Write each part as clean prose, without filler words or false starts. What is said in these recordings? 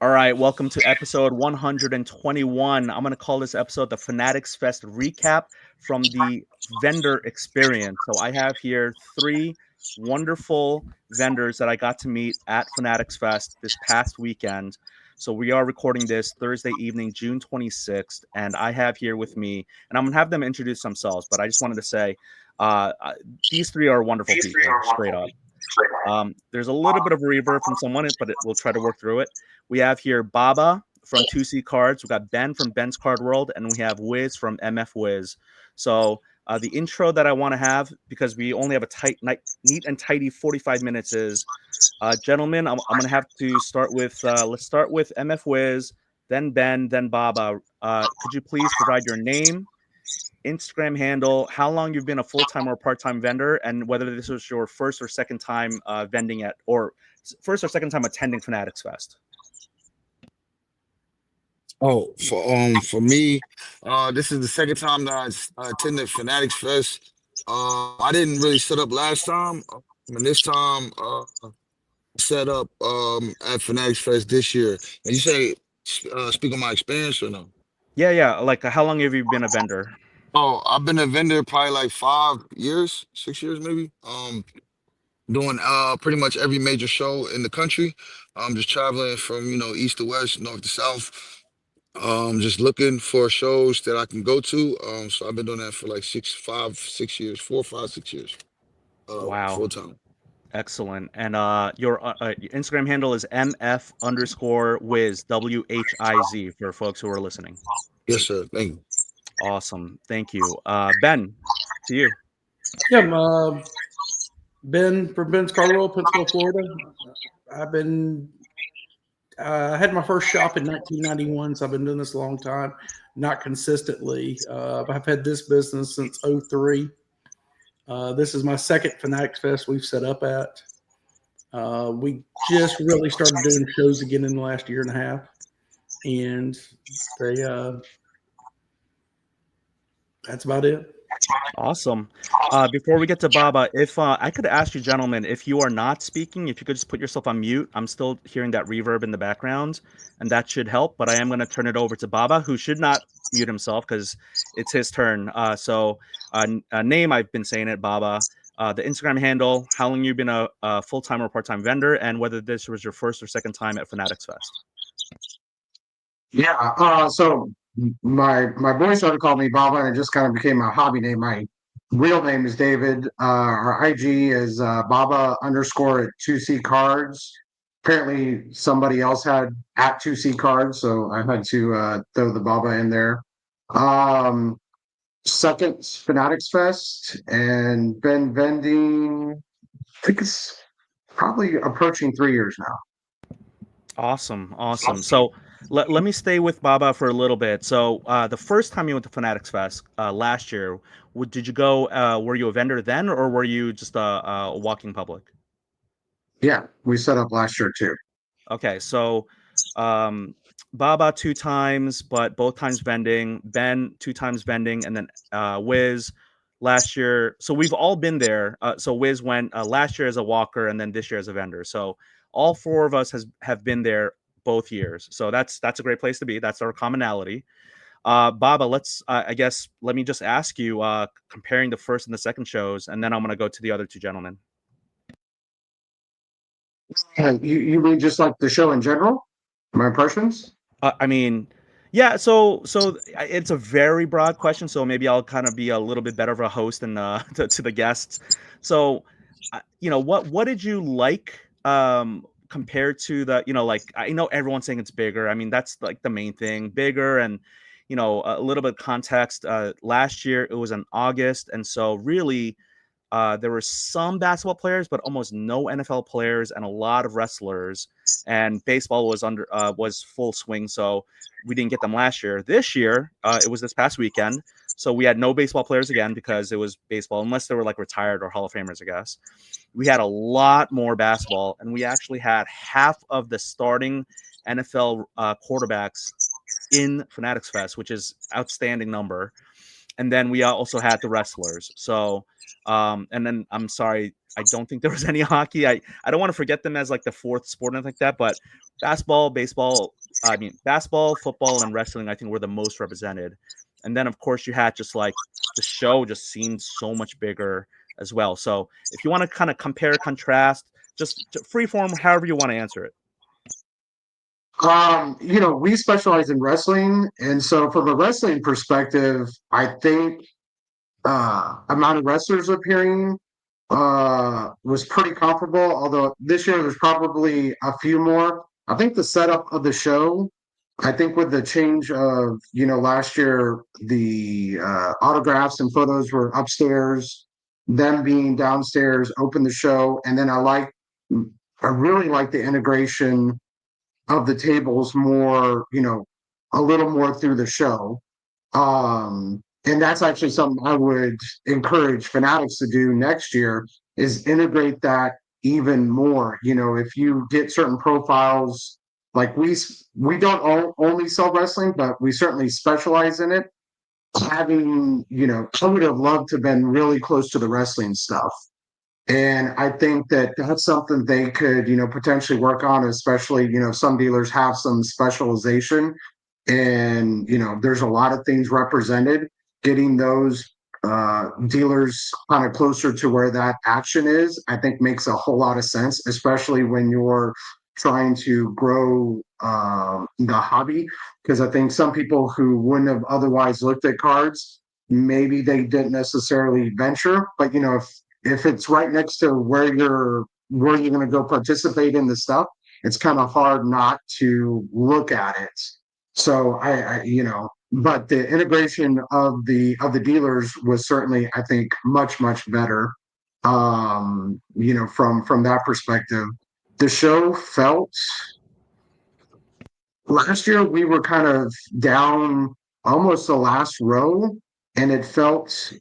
All right, welcome to episode 121. I'm going to call this episode the Fanatics Fest recap from the vendor experience. So I have here three wonderful vendors that I got to meet at Fanatics Fest this past weekend. So we are recording this Thursday evening, June 26th, and I have here with me, and I'm going to have them introduce themselves, but I just wanted to say these three are wonderful people, straight up. There's a little bit of reverb from someone, but we'll try to work through it. We have here Baba from 2C Cards. We've got Ben from Ben's Card World, and we have Whiz from MF Whiz. So the intro that I want to have, because we only have a neat and tidy 45 minutes, is gentlemen, I'm going to have to start with, let's start with MF Whiz, then Ben, then Baba. Could you please provide your name, Instagram handle, how long you've been a full-time or part-time vendor, and whether this was your first or second time vending at, or first or second time attending Fanatics Fest. Oh, for me, this is the second time that I attended Fanatics Fest. I didn't really set up last time, and this time set up at Fanatics Fest this year. And you say speak on my experience or no? Yeah. Like, how long have you been a vendor? Oh, I've been a vendor probably like 5 years, 6 years maybe. Doing pretty much every major show in the country. Just traveling from east to west, north to south. Just looking for shows that I can go to. So I've been doing that for like 6 years, 4, 5, 6 years, Wow, full time. excellent. And your Instagram handle is mf underscore whiz, WHIZ, for folks who are listening. Yes, sir. Thank you. Awesome, thank you. Ben, to you. Yeah, I'm Ben from Ben's Car World, Pensacola, Florida. I've been I had my first shop in 1991, so I've been doing this a long time, not consistently. I've had this business since '03. This is my second Fanatics Fest we've set up at. We just really started doing shows again in the last year and a half, and they that's about it. Awesome. Before we get to Baba, if I could ask you, gentlemen, if you are not speaking, if you could just put yourself on mute. I'm still hearing that reverb in the background, and that should help. But I am going to turn it over to Baba, who should not mute himself because it's his turn. Name, I've been saying it, Baba. The Instagram handle, how long you've been a full-time or part-time vendor, and whether this was your first or second time at Fanatics Fest. Yeah. So my boys started calling me Baba, and it just kind of became a hobby name. My real name is David. Our IG is Baba underscore at 2C Cards. Apparently, somebody else had at 2C Cards, so I had to throw the Baba in there. Um, Second Fanatics Fest, and been vending. I think it's probably approaching 3 years now. Awesome. So let me stay with Baba for a little bit. So the first time you went to Fanatics Fest last year, did you go? Were you a vendor then, or were you just a walking public? Yeah, we set up last year too. Okay, so um, Baba two times, but both times vending. Ben two times vending, and then Wiz last year. So we've all been there. So Wiz went last year as a walker, and then this year as a vendor. So all four of us have been there both years. So that's a great place to be. That's our commonality. Baba, I guess let me just ask you, comparing the first and the second shows, and then I'm gonna go to the other two gentlemen. And you mean just like the show in general? My impressions? I mean, yeah. So it's a very broad question. So maybe I'll kind of be a little bit better of a host and to the guests. So, what did you like compared to the like I know everyone's saying it's bigger. I mean that's like the main thing, bigger and a little bit of context. Last year it was in August, and so really there were some basketball players, but almost no NFL players, and a lot of wrestlers. And baseball was full swing, so we didn't get them last year. This year, it was this past weekend, so we had no baseball players again because it was baseball, unless they were like retired or Hall of Famers, I guess. We had a lot more basketball, and we actually had half of the starting NFL quarterbacks in Fanatics Fest, which is outstanding number. and then we also had the wrestlers. So, and then I'm sorry, I don't think there was any hockey. I don't want to forget them as like the fourth sport and like that, but basketball, baseball, I mean basketball, football, and wrestling, I think were the most represented. And then of course you had just like the show just seemed so much bigger as well. So if you want to kind of compare, contrast, just free form, however you want to answer it. We specialize in wrestling, and so from a wrestling perspective, I think amount of wrestlers appearing was pretty comparable. Although this year there's probably a few more. I think the setup of the show, I think with the change of last year the autographs and photos were upstairs, them being downstairs opened the show, and then I really like the integration of the tables more, a little more through the show. And that's actually something I would encourage Fanatics to do next year is integrate that even more. If you get certain profiles, like we don't only sell wrestling, but we certainly specialize in it. Having, I would have loved to have been really close to the wrestling stuff. And I think that that's something they could, potentially work on, especially, some dealers have some specialization and, there's a lot of things represented. Getting those dealers kind of closer to where that action is, I think makes a whole lot of sense, especially when you're trying to grow the hobby. Because I think some people who wouldn't have otherwise looked at cards, maybe they didn't necessarily venture, but if it's right next to where you're going to go participate in the stuff, it's kind of hard not to look at it. So but the integration of the dealers was certainly, I think, much better. From that perspective, the show felt last year we were kind of down almost the last row, and it felt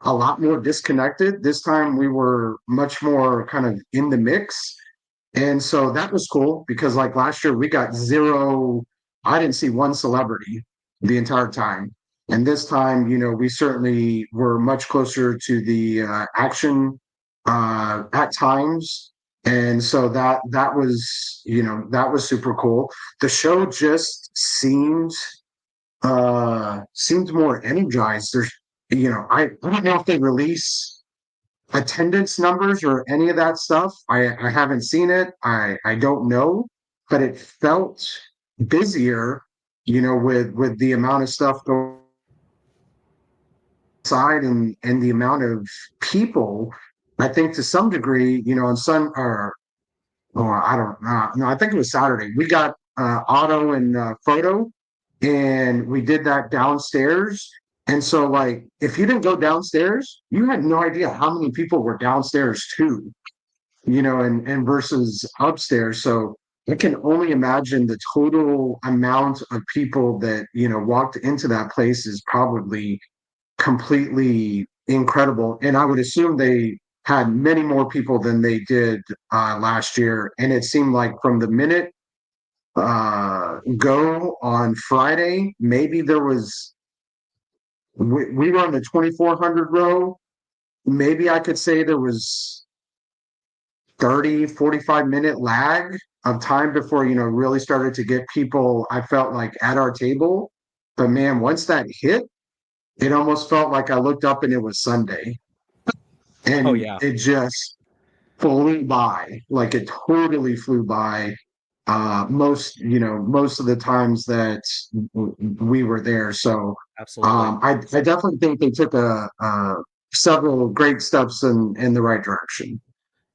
a lot more disconnected. This time we were much more kind of in the mix. And so that was cool because like last year we got zero, I didn't see one celebrity the entire time. And this time, we certainly were much closer to the action at times. And so that was, that was super cool. The show just seemed more energized. I don't know if they release attendance numbers or any of that stuff. I haven't seen it. I don't know, but it felt busier, with the amount of stuff going inside and the amount of people. I think to some degree, on some or I don't know. No, I think it was Saturday. We got auto and photo, and we did that downstairs. And so, like, if you didn't go downstairs, you had no idea how many people were downstairs too, and versus upstairs. So I can only imagine the total amount of people that, walked into that place is probably completely incredible. And I would assume they had many more people than they did last year. And it seemed like from the minute go on Friday, maybe there was, we were on the 2400 row. Maybe I could say there was 30-45 minute lag of time before, really started to get people, I felt like, at our table. But man, once that hit, it almost felt like I looked up and it was Sunday. And Oh yeah. it just flew by. Like it totally flew by. Most of the times that we were there. So Absolutely. I definitely think they took several great steps in the right direction.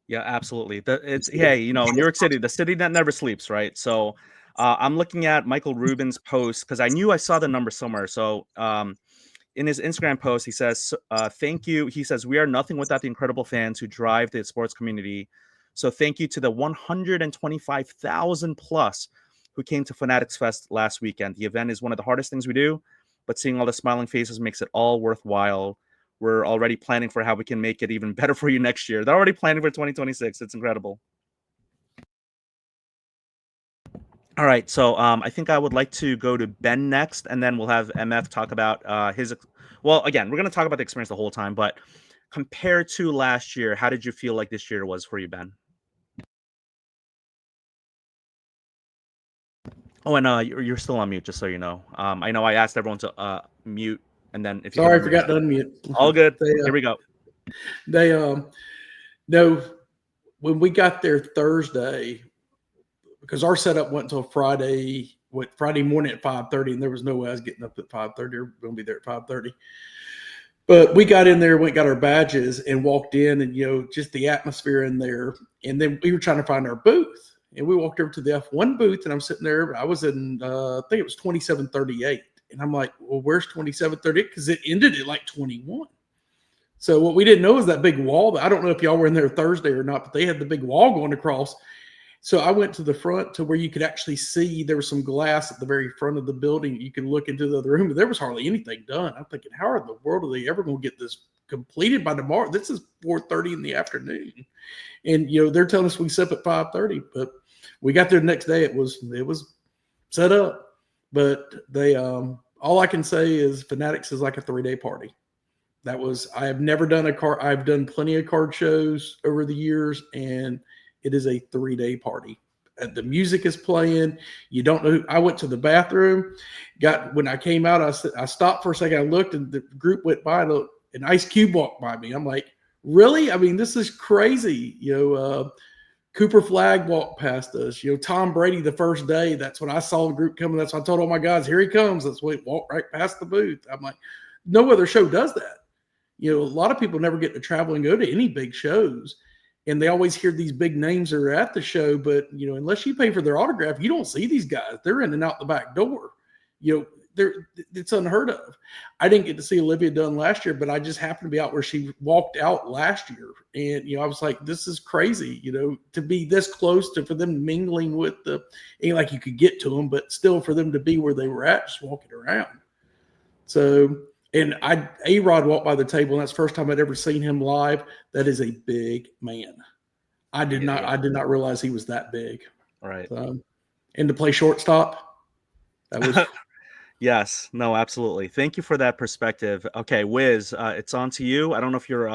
Yeah, absolutely. It's hey, New York City, the city that never sleeps, right? So I'm looking at Michael Rubin's post because I knew I saw the number somewhere. So in his Instagram post, he says, thank you. He says, we are nothing without the incredible fans who drive the sports community. So thank you to the 125,000 plus who came to Fanatics Fest last weekend. The event is one of the hardest things we do, but seeing all the smiling faces makes it all worthwhile. We're already planning for how we can make it even better for you next year. They're already planning for 2026. It's incredible. All right, so I think I would like to go to Ben next, and then we'll have MF talk about well, again, we're going to talk about the experience the whole time, but compared to last year, how did you feel like this year was for you, Ben? Oh, and you're still on mute, just so you know. I know I asked everyone to mute, and then if you Sorry, I could unmute forgot to yourself. unmute. All good. They, Here we go. They no, when we got there Thursday, because our setup went until Friday morning at 5:30, and there was no way I was getting up at 5:30 or going to be there at 5:30. But we got in there, went got our badges, and walked in, and just the atmosphere in there. And then we were trying to find our booth, and we walked over to the F1 booth, and I'm sitting there. I was in, I think it was 2738, and I'm like, well, where's 2738? Because it ended at like 21. So what we didn't know is that big wall. I don't know if y'all were in there Thursday or not, but they had the big wall going across. So I went to the front to where you could actually see there was some glass at the very front of the building. You could look into the other room, but there was hardly anything done. I'm thinking, how in the world are they ever going to get this completed by tomorrow? This is 4:30 in the afternoon, and they're telling us we set up at 5:30. But we got there the next day. It was set up, but they all I can say is Fanatics is like a 3-day party. I have never done a card. I've done plenty of card shows over the years, and it is a 3-day party. The music is playing. You don't know. I went to the bathroom. When I came out, I stopped for a second. I looked, and the group went by. And Ice Cube walked by me. I'm like, really? I mean, this is crazy. Cooper Flag walked past us. Tom Brady the first day. That's when I saw the group coming. That's when I told all my guys, here he comes. That's when he walked right past the booth. I'm like, no other show does that. A lot of people never get to travel and go to any big shows, and they always hear these big names that are at the show. But unless you pay for their autograph, you don't see these guys. They're in and out the back door. It's unheard of. I didn't get to see Olivia Dunn last year, but I just happened to be out where she walked out last year, and I was like, this is crazy. To be this close for them mingling with ain't like you could get to them, but still for them to be where they were at, just walking around. So. And A-Rod walked by the table, and that's the first time I'd ever seen him live. That is a big man. I did not realize he was that big. All right. And to play shortstop, that was yes. No, absolutely. Thank you for that perspective. Okay, Whiz, it's on to you. I don't know if your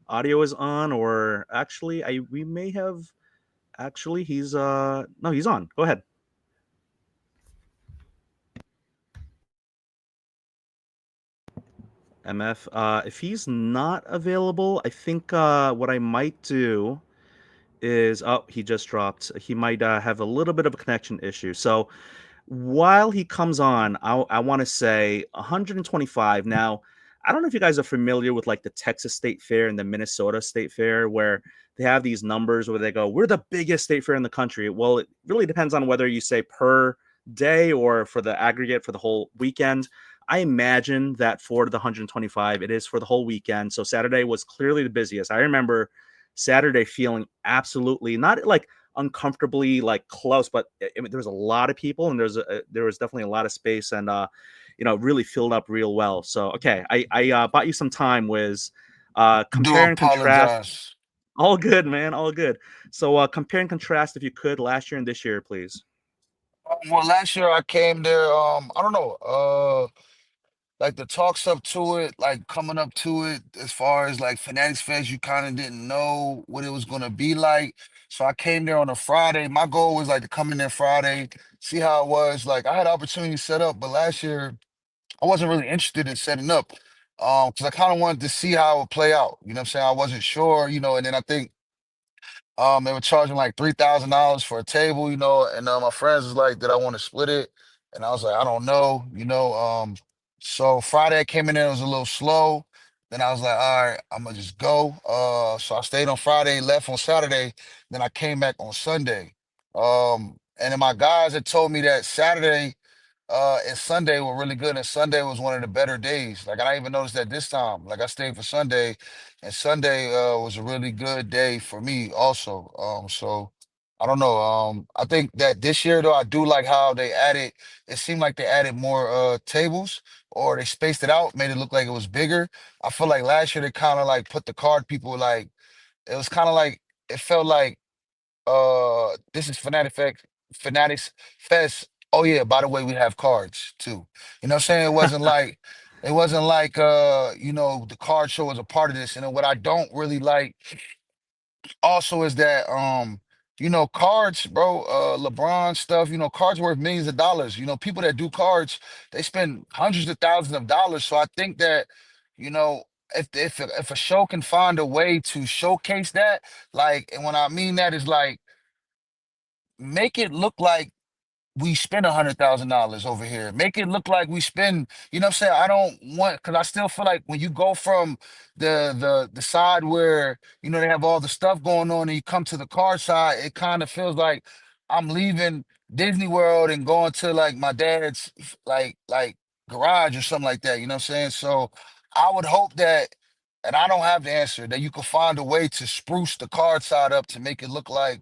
audio is on, or actually, we may have. Actually, he's no, he's on. Go ahead. MF, if he's not available, I think what I might do is, he just dropped. He might have a little bit of a connection issue. So while he comes on, I want to say 125. Now, I don't know if you guys are familiar with like the Texas State Fair and the Minnesota State Fair, where they have these numbers where they go, we're the biggest state fair in the country. Well, it really depends on whether you say per day or for the aggregate for the whole weekend. I imagine that for the 125, it is for the whole weekend. So Saturday was clearly the busiest. I remember Saturday feeling absolutely not like uncomfortably like close, but there was a lot of people, and there was definitely a lot of space, and really filled up real well. So okay, I bought you some time, Wiz. Do Compare and contrast. apologize. All good, man, all good. So compare and contrast, if you could, last year and this year, please. Well, last year I came there. I don't know. Like the talks up to it, like coming up to it, as far as like Fanatics Fest, you kind of didn't know what it was gonna be like. So I came there on a Friday. My goal was like to come in there Friday, see how it was. Like I had opportunity to set up, but last year I wasn't really interested in setting up. Because I kind of wanted to see how it would play out. You know what I'm saying? I wasn't sure, and then I think they were charging like $3,000 for a table, and my friends was like, "Did I want to split it?" And I was like, "I don't know." So Friday I came in there, it was a little slow. Then I was like, "All right, I'm gonna just go." So I stayed on Friday, left on Saturday. Then I came back on Sunday. And then my guys had told me that Saturday and Sunday were really good, and Sunday was one of the better days. Like I didn't even notice that this time. Like I stayed for Sunday, and Sunday was a really good day for me also. So I don't know. I think that this year though, I do like how they added. It seemed like they added more tables, or they spaced it out, made it look like it was bigger. I feel like last year they kind of like put the card people like it was kind of like it felt like this is Fanatic Fest. Fanatics Fest. Oh yeah, by the way, we have cards too. You know what I'm saying? It wasn't like you know, the card show was a part of this. And then what I don't really like also is that you know, cards, bro, LeBron stuff, you know, cards worth millions of dollars. You know, people that do cards, they spend hundreds of thousands of dollars. So I think that, you know, if a show can find a way to showcase that, like, and when I mean that is like make it look like we spend $100,000 over here. Make it look like we spend, you know what I'm saying? I don't want, because I still feel like when you go from the side where, you know, they have all the stuff going on and you come to the car side, it kind of feels like I'm leaving Disney World and going to like my dad's like garage or something like that. You know what I'm saying? So I would hope that, and I don't have the answer, that you could find a way to spruce the card side up to make it look like,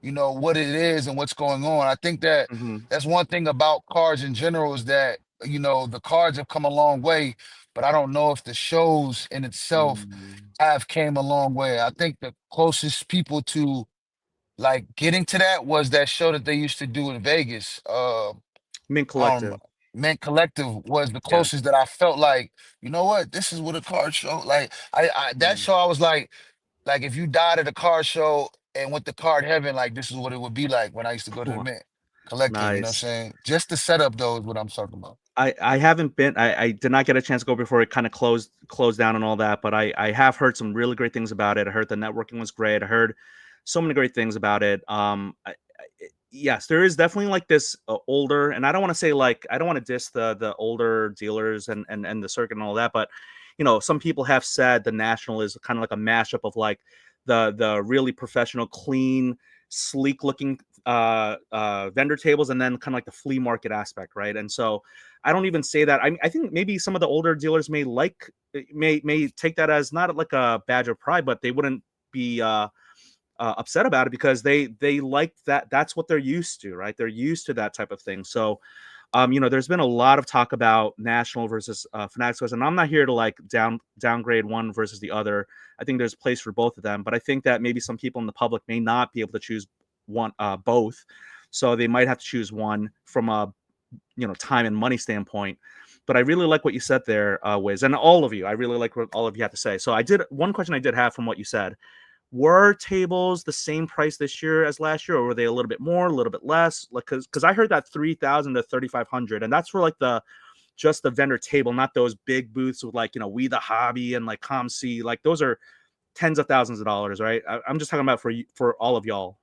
you know, what it is and what's going on. I think that Mhm. that's one thing about cards in general is that, you know, the cards have come a long way, but I don't know if the shows in itself Mm. have came a long way. I think the closest people to like getting to that was that show that they used to do in Vegas. Mint Um, Collective. Mint Collective was the Yeah. closest that I felt like, you know what, this is what a card show. Like I that Mm. show I was like if you died at a card show and went to card heaven, like this is what it would be like when I used to go to the Mint Collective, you know what I'm Nice. saying? Just the setup though is what I'm talking about. I haven't been. I did not get a chance to go before it kind of closed down and all that. But I have heard some really great things about it. I heard the networking was great. I heard so many great things about it. Yes, there is definitely like this older, and I don't want to say like I don't want to diss the older dealers and the circuit and all that, but you know, some people have said the National is kind of like a mashup of like the really professional, clean, sleek looking vendor tables, and then kind of like the flea market aspect, right? And so I don't even say that. I think maybe some of the older dealers may like may take that as not like a badge of pride, but they wouldn't be upset about it because they like that. That's what they're used to, right? They're used to that type of thing. So you know, there's been a lot of talk about National versus Fanatics West, and I'm not here to like downgrade one versus the other. I think there's a place for both of them, but I think that maybe some people in the public may not be able to choose one, both, so they might have to choose one from a, you know, time and money standpoint. But I really like what you said there, Wiz, and all of you. I really like what all of you had to say. So I did one question I did have from what you said. Were tables the same price this year as last year, or were they a little bit more, a little bit less? Like, because I heard that 3,000 to 3,500, and that's for like the just the vendor table, not those big booths with like, you know, We the Hobby and like ComC. Like those are tens of thousands of dollars, right? I'm just talking about for all of y'all.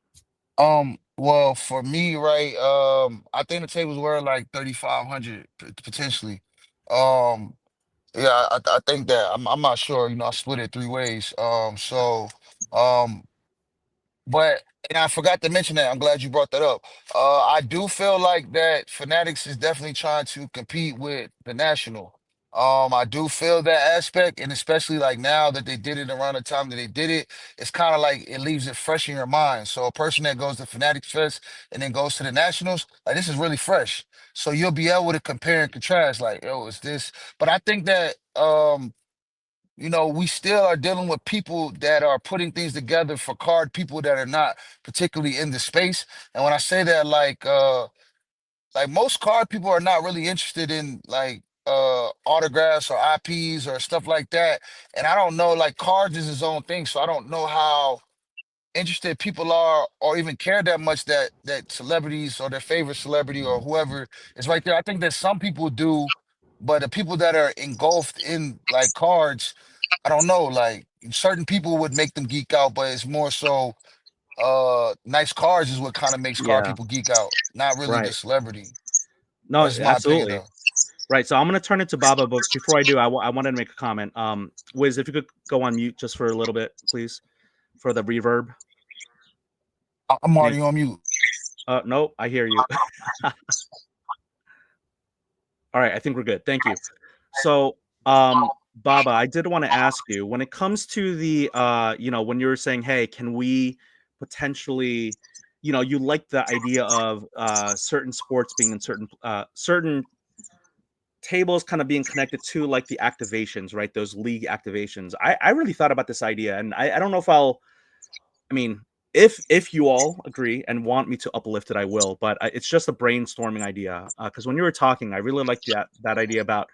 Well, for me, right, I think the tables were like 3,500 potentially. Um, yeah, I think that I'm not sure, you know, I split it three ways. Um, But and I forgot to mention that. I'm glad you brought that up. I do feel like that Fanatics is definitely trying to compete with the National. I do feel that aspect, and especially like now that they did it around the time that they did it, it's kind of like it leaves it fresh in your mind. So a person that goes to Fanatics Fest and then goes to the Nationals, like this is really fresh. So you'll be able to compare and contrast, like, oh, it's this. But I think that you know, we still are dealing with people that are putting things together for card people that are not particularly in the space. And when I say that, like most card people are not really interested in like autographs or IPs or stuff like that. And I don't know, like cards is his own thing. So I don't know how interested people are or even care that much that celebrities or their favorite celebrity or whoever is right there. I think that some people do, but the people that are engulfed in like cards, I don't know, like certain people would make them geek out, but it's more so nice cards is what kind of makes card Yeah, people geek out, not really the right. celebrity. No, That's my opinion absolutely. though. Right. So I'm gonna turn it to Baba, but before I do, I wanted to make a comment. Wiz, if you could go on mute just for a little bit, please, for the reverb. I'm Thank. already on mute. No, I hear you. All right, I think we're good. Thank you. So, Baba, I did want to ask you when it comes to the, you know, when you were saying, hey, can we potentially, you know, you like the idea of certain sports being in certain tables kind of being connected to like the activations, right? Those league activations. I really thought about this idea, and I don't know if I mean, if you all agree and want me to uplift it, I will. But it's just a brainstorming idea. Because when you were talking, I really liked that idea about,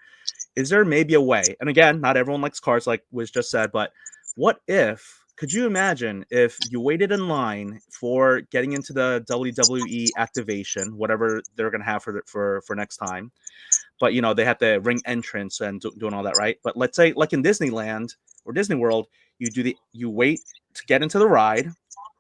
is there maybe a way? And again, not everyone likes cards, like Wiz just said, but what if? Could you imagine if you waited in line for getting into the WWE activation, whatever they're gonna have for next time? But they had the ring entrance and doing all that, right? But let's say, like in Disneyland or Disney World, you wait to get into the ride,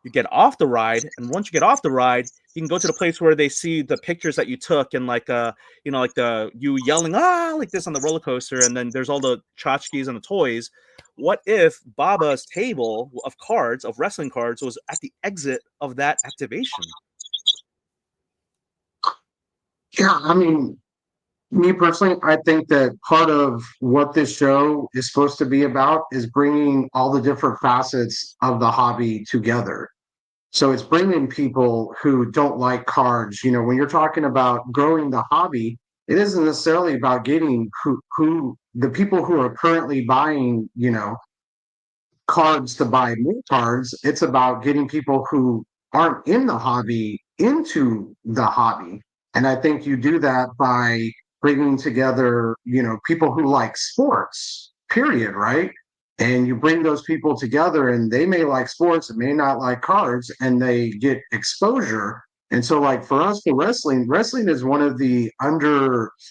you get off the ride, and once you get off the ride, you can go to the place where they see the pictures that you took, and like like you yelling like this on the roller coaster, and then there's all the tchotchkes and the toys. What if Baba's table of cards, of wrestling cards, was at the exit of that activation? Yeah, I mean, me personally, I think that part of what this show is supposed to be about is bringing all the different facets of the hobby together. So it's bringing people who don't like cards. When you're talking about growing the hobby, it isn't necessarily about getting who the people who are currently buying, cards to buy more cards. It's about getting people who aren't in the hobby into the hobby. And I think you do that by bringing together, people who like sports, period, right? And you bring those people together, and they may like sports and may not like cards, and they get exposure. And so, like for us, for wrestling is one of the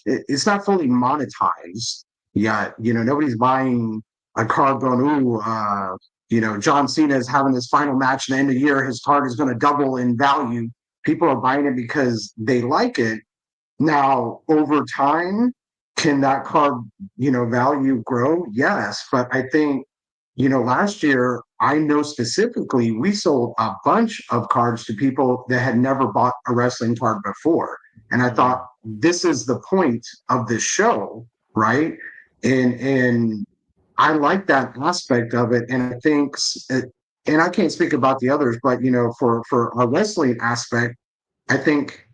it's not fully monetized yet. Nobody's buying a card going, ooh, John Cena is having his final match at the end of the year. His card is going to double in value. People are buying it because they like it. Now, over time, can that card, value grow? Yes. But I think, last year, I know specifically we sold a bunch of cards to people that had never bought a wrestling card before. And I thought, this is the point of this show, right? And I like that aspect of it, and I think, and I can't speak about the others, but for a wrestling aspect, I think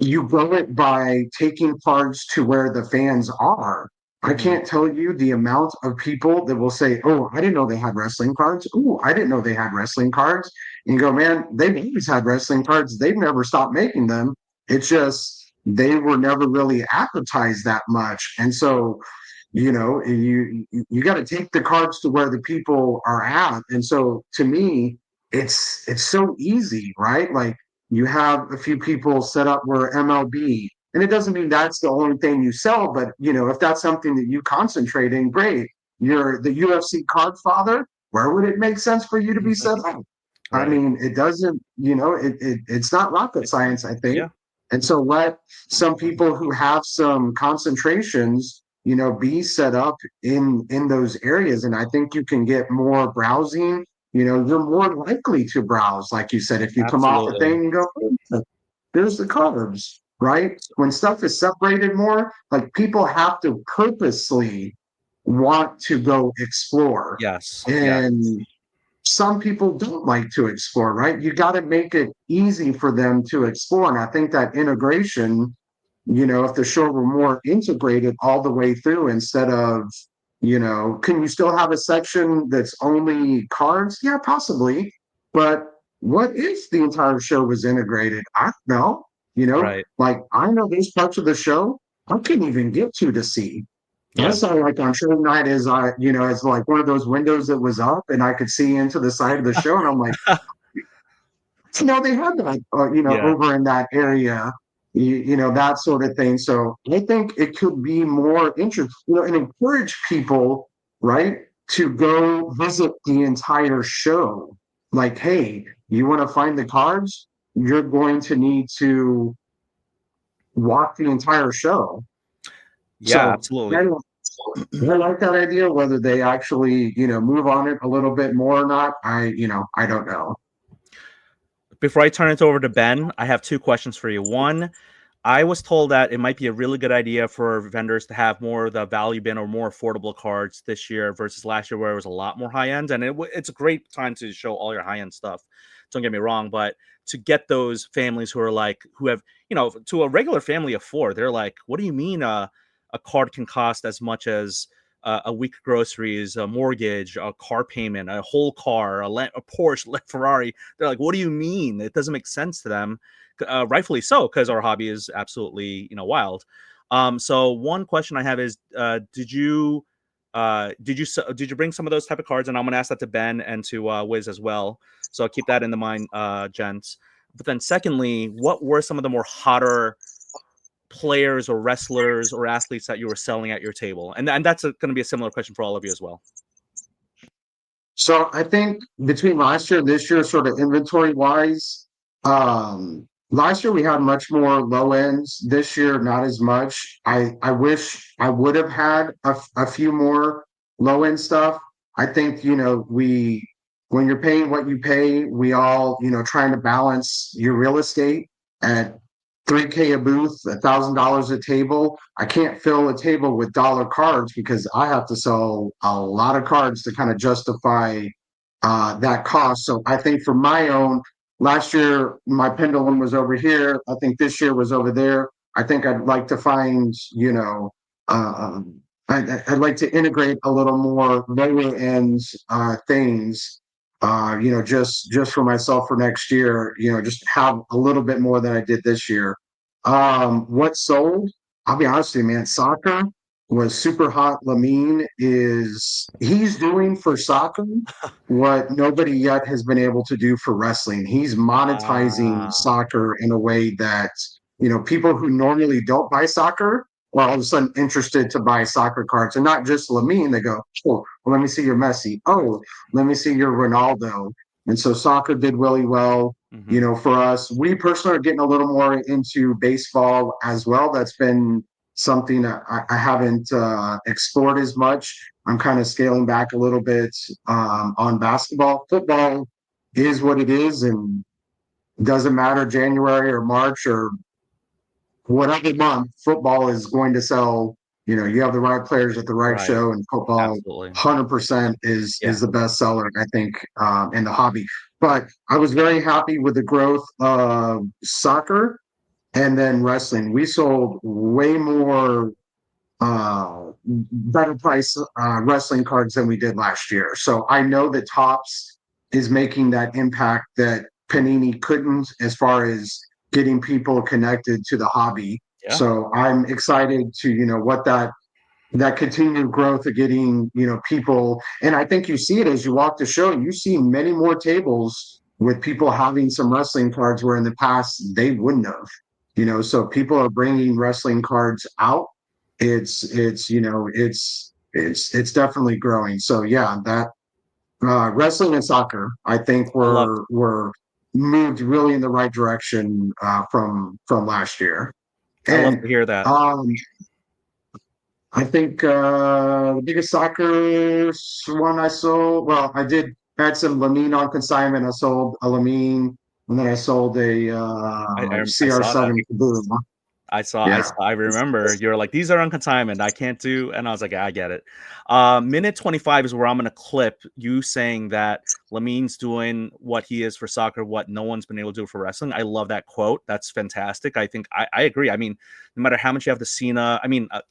you grow it by taking cards to where the fans are. I can't tell you the amount of people that will say, "Oh, I didn't know they had wrestling cards. Oh, I didn't know they had wrestling cards." And you go, "Man, they've always had wrestling cards. They've never stopped making them. It's just they were never really advertised that much." And so you got to take the cards to where the people are at. And so to me, it's so easy, right? Like you have a few people set up where MLB, and it doesn't mean that's the only thing you sell, but if that's something that you concentrate in, great. You're the UFC card father, where would it make sense for you to be set up? I Right. mean, it doesn't, it's not rocket science, I think. Yeah. And so let some people who have some concentrations, be set up in those areas. And I think you can get more browsing. You're more likely to browse, like you said, if you come off the Absolutely. thing and go, "Oh, there's the cards," right? When stuff is separated more, like people have to purposely want to go explore. Yes. Yeah. And some people don't like to explore, right? You got to make it easy for them to explore. And I think that integration, if the show were more integrated all the way through instead of, can you still have a section that's only cards? Yeah, possibly. But what if the entire show was integrated? I don't know. Right. Like I know there's parts of the show I couldn't even get to see. I Yeah. saw like on show night as as like one of those windows that was up and I could see into the side of the show. And I'm like, they had that, Yeah. over in that area, that sort of thing. So I think it could be more interesting, and encourage people, right, to go visit the entire show. Like, hey, you want to find the cards? You're going to need to walk the entire show. Yeah. So Absolutely. I like that idea. Whether they actually, move on it a little bit more or not, I don't know. Before I turn it over to Ben, I have two questions for you. One, I was told that it might be a really good idea for vendors to have more of the value bin or more affordable cards this year versus last year, where it was a lot more high end. And it's a great time to show all your high end stuff. Don't get me wrong, but to get those families who are like, who have, to a regular family of four, they're like, what do you mean a card can cost as much as a week of groceries, a mortgage, a car payment, a whole car, a Porsche, a Ferrari. They're like, what do you mean? It doesn't make sense to them. Rightfully so, because our hobby is absolutely, wild. So one question I have is, did you bring some of those type of cards? And I'm going to ask that to Ben and to Whiz as well. So keep that in the mind, gents. But then secondly, what were some of the more hotter players or wrestlers or athletes that you were selling at your table? And that's going to be a similar question for all of you as well. So I think between last year and this year, sort of inventory wise, last year we had much more low ends. This year, not as much. I wish I would have had a few more low end stuff. I think, when you're paying what you pay, we all, trying to balance your real estate at $3K a booth, $1,000 a table. I can't fill a table with dollar cards because I have to sell a lot of cards to kind of justify that cost. So I think for my own, last year my pendulum was over here. I think this year was over there. I think I'd like to find, I'd like to integrate a little more lower end things. Just for myself for next year, just have a little bit more than I did this year. What sold? I'll be honest with you, man. Soccer was super hot. He's doing for soccer what nobody yet has been able to do for wrestling. He's monetizing soccer in a way that, people who normally don't buy soccer are all of a sudden interested to buy soccer cards, and not just Lamine. They go, oh, well, let me see your Messi. Oh, let me see your Ronaldo. And so soccer did really well. For us, we personally are getting a little more into baseball as well. That's been something that I haven't explored as much. I'm kind of scaling back a little bit on basketball. Football is what it is, and doesn't matter January or March or whatever month, football is going to sell. You have the right players at the right show, and football Absolutely. 100% is the best seller, I think, in the hobby. But I was very happy with the growth of soccer and then wrestling. We sold way more better price wrestling cards than we did last year. So I know that Topps is making that impact that Panini couldn't, as far as getting people connected to the hobby. Yeah. So I'm excited to, what that continued growth of getting, people. And I think you see it as you walk the show. You see many more tables with people having some wrestling cards where in the past they wouldn't have. So people are bringing wrestling cards out. It's definitely growing. So yeah, that wrestling and soccer, I think were moved really in the right direction from last year. I love to hear that. I think the biggest soccer one I sold, well, I had some Lamine on consignment. I sold a Lamine, and then I sold a CR7 Kaboom. I remember you were like, these are on consignment. I can't do. And I was like, I get it. Minute 25 is where I'm going to clip you saying that Lamine's doing what he is for soccer, what no one's been able to do for wrestling. I love that quote. That's fantastic. I think I agree. I mean, no matter how much you have the Cena,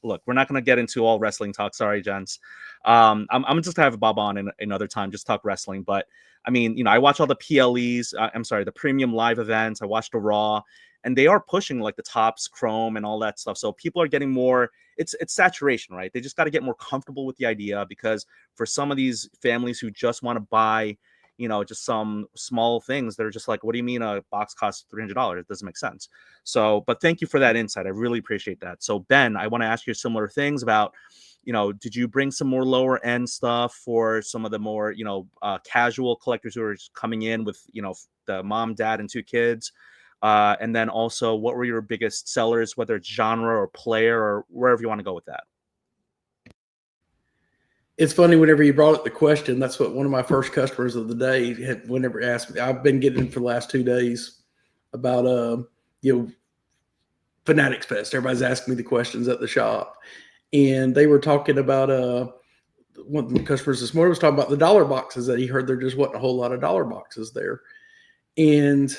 look, we're not going to get into all wrestling talk. Sorry, gents. I'm just going to have Bob on in another time, just talk wrestling. But I mean, I watch all the PLEs. The premium live events. I watch the Raw. And they are pushing like the Topps, Chrome, and all that stuff. So people are getting more. It's saturation, right? They just got to get more comfortable with the idea, because for some of these families who just want to buy, just some small things, they're just like, what do you mean a box costs $300? It doesn't make sense. So, but thank you for that insight. I really appreciate that. So Ben, I want to ask you similar things about, did you bring some more lower end stuff for some of the more, casual collectors who are coming in with, the mom, dad, and 2 kids? And then also, what were your biggest sellers, whether it's genre or player or wherever you want to go with that? It's funny, whenever you brought up the question, that's what one of my first customers of the day had, whenever asked me. I've been getting for the last 2 days about, Fanatics Fest. Everybody's asking me the questions at the shop. And they were talking about, one of the customers this morning was talking about the dollar boxes, that he heard there just wasn't a whole lot of dollar boxes there. And